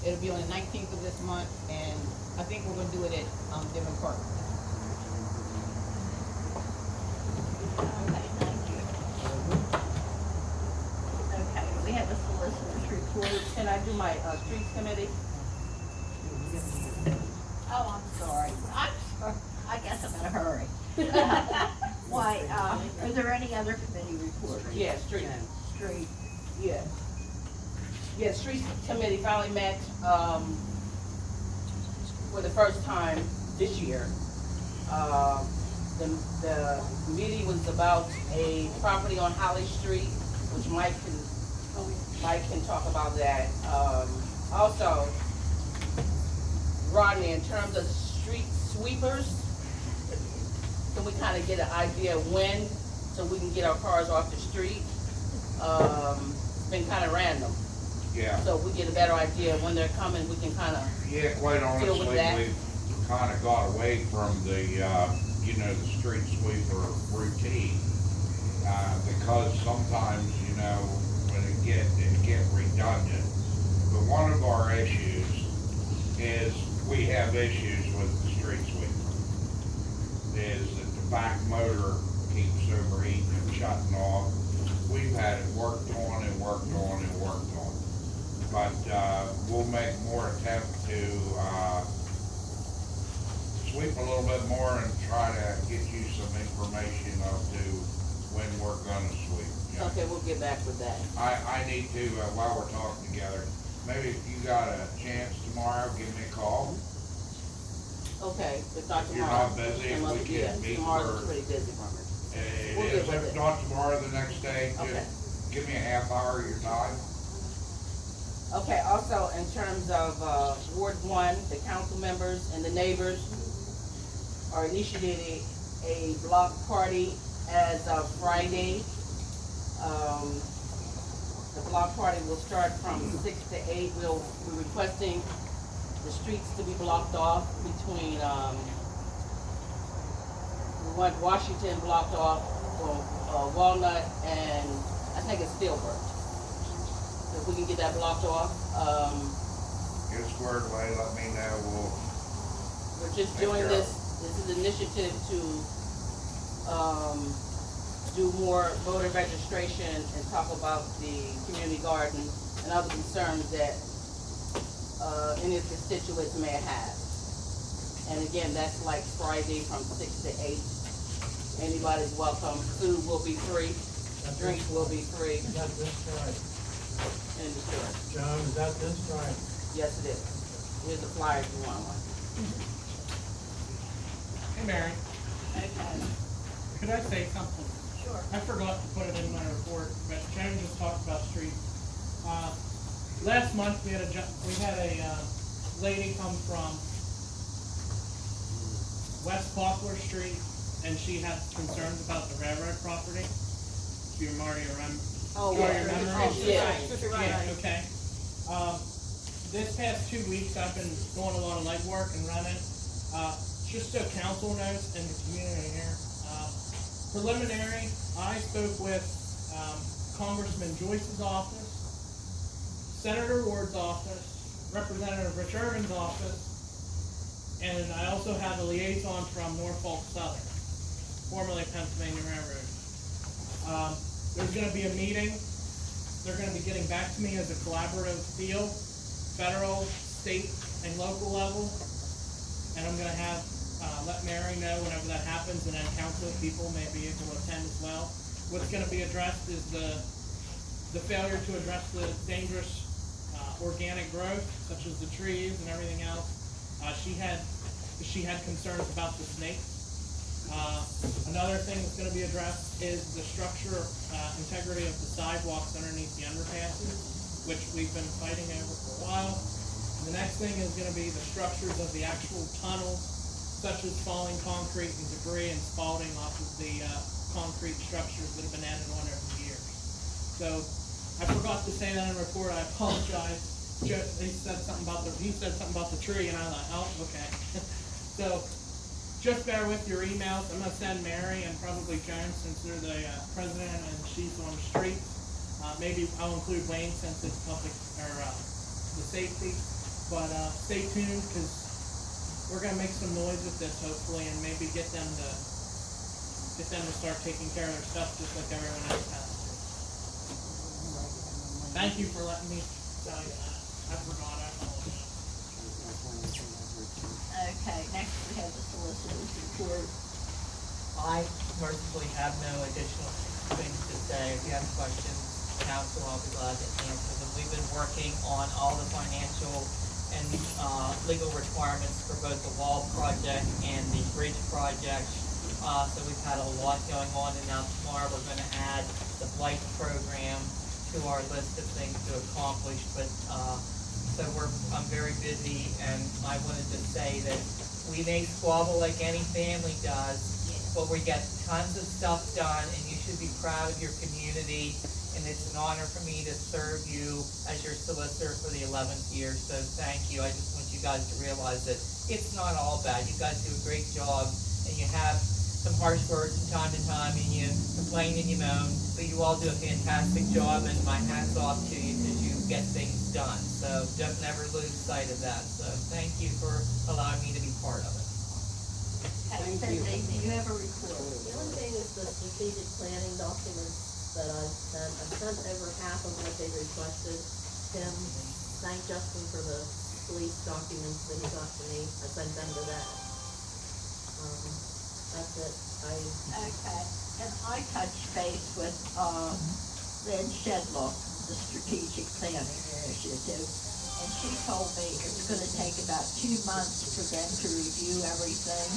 It'll be on the 19th of this month, and I think we're gonna do it at, Divon Park. Okay, thank you. Okay, we have a solicitor's report. Can I do my, streets committee? Oh, I'm sorry. I guess I'm in a hurry. Why, are there any other committee reports? Yeah, street. Street. Yeah. Yeah, streets committee finally met, for the first time this year. The meeting was about a property on Holly Street, which Mike can talk about that. Also, Rodney, in terms of street sweepers, can we kind of get an idea when, so we can get our cars off the street? It's been kind of random. Yeah. So we get a better idea when they're coming, we can kind of Yeah, quite deal with honestly, that. we've kind of got away from the, the street sweeper routine. Because sometimes, when it get redundant. But one of our issues is we have issues with the street sweeper. Is that the back motor keeps overheating and shutting off. We've had it worked on and worked on and worked on. But, we'll make more attempt to, sweep a little bit more and try to get you some information of to when we're gonna sweep. Okay, we'll get back with that. I need to, while we're talking together, maybe if you got a chance tomorrow, give me a call. Okay, if not If you're tomorrow. not busy, some other- we can yeah, meet Tomorrow's for- pretty busy for me. It We'll is, get with if it. not tomorrow, the next day, Okay. just give me a half hour of your time. Okay, also in terms of, Ward 1, the council members and the neighbors are initiating a block party as of Friday. The block party will start from 6 to 8. We're requesting the streets to be blocked off between, we want Washington blocked off from, Walnut and I think it's Stillbrook. So if we can get that blocked off, Get it squared away, let me know, we're just Take doing care this, this is an initiative to, do more voter registration and talk about the community garden and other concerns that, any of the constituents may have. And again, that's like Friday from 6 to 8. Anybody's welcome. Food will be free, drinks will be free Is that this Friday? in the church. John, is that this Friday? Yes, it is. Here's the flyer if you want one. Hey, Mary. Okay. Could I say something? Sure. I forgot to put it in my report, but Sharon just talked about streets. Last month, we had a lady come from West Poplar Street, and she had concerns about the railroad property. If you remember. Oh, Your yeah. memory? Oh, yeah. Yeah, okay. This past 2 weeks, I've been doing a lot of legwork and running. Just so council knows and the community here. Preliminary, I spoke with Congressman Joyce's office, Senator Ward's office, Representative Rich Irvin's office, and I also have a liaison from Norfolk Southern, formerly Pennsylvania Railroad. There's going to be a meeting. They're going to be getting back to me as a collaborative deal, federal, state, and local level. And I'm going to have let Mary know whenever that happens, and then council people may be able to attend as well. What's going to be addressed is the failure to address the dangerous organic growth, such as the trees and everything else. She had concerns about the snakes. Another thing that's going to be addressed is the structure integrity of the sidewalks underneath the underpasses, which we've been fighting over for a while. And the next thing is going to be the structures of the actual tunnels, such as falling concrete and debris and spalling off of the concrete structures that have been added on over the years. So I forgot to say that in the report. I apologize. He said something about the tree, and I thought, oh, okay. So just bear with your emails. I'm gonna send Mary and probably Joan, since they're the president and she's on the street. Maybe I'll include Wayne since it's public or the safety. But stay tuned, because we're gonna make some noise with this hopefully, and maybe get them to start taking care of their stuff just like everyone else has to. Thank you for letting me tell you that. I forgot. I apologize. Okay, next we have the solicitor's report. I mercifully have no additional things to say. If you have questions, council, I'll be glad to answer them. We've been working on all the financial and legal requirements for both the wall project and the bridge project. So we've had a lot going on, and now tomorrow we're going to add the blight program to our list of things to accomplish. But so I'm very busy, and I wanted to say that we may squabble like any family does, but we get tons of stuff done, and you should be proud of your community. And it's an honor for me to serve you as your solicitor for the 11th year. So thank you. I just want you guys to realize that it's not all bad. You guys do a great job, and you have some harsh words from time to time, and you complain and you moan, but you all do a fantastic job, and my hat's off to you because you get things done. So don't never lose sight of that. So thank you for allowing me to be part of it. Okay, Cindy, do you have a report? The only thing is the strategic planning documents that I've sent over half of what they requested. Tim, thank Justin for the police documents that he got to me. I sent them to that. That's it. Okay, and I touched base with, Lynn Shedlock, the strategic planning initiative, and she told me it's gonna take about 2 months for them to review everything.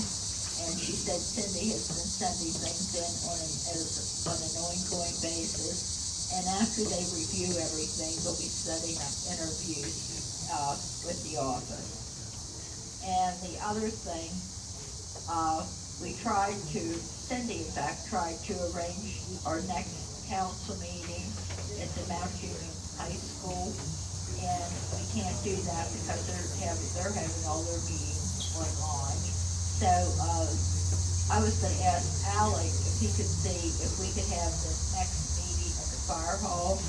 And she said Cindy has been sending things in on an ongoing basis. And after they review everything, they'll be setting up interviews, with the office. And the other thing, Cindy in fact tried to arrange our next council meeting at the Mount Union High School. And we can't do that because they're having all their meetings online. So, I was gonna ask Alec if he could see if we could have the next meeting at the fire hall.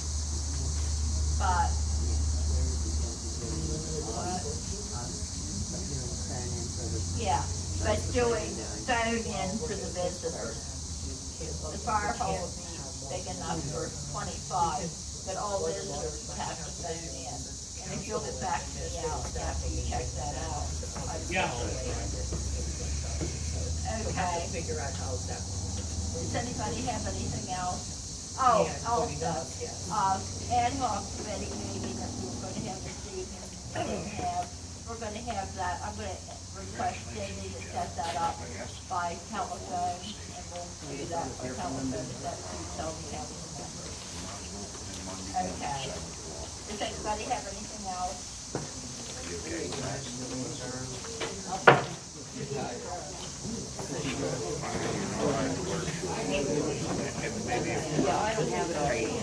But, yeah, but doing phone in for the visitors. The fire hall will be big enough for 25, but all visitors have to phone in. And if you'll get back to me out after you check that out. Yeah. Okay. Figure out how that Does anybody have anything else? Oh, Yeah, also, ad hoc committee meeting that we're gonna have this evening, we're gonna have that, I'm gonna request Cindy to set that up by telephone, and we'll do that by telephone, that to tell the council members. Okay. Does anybody have anything else? Yeah, I don't have it already.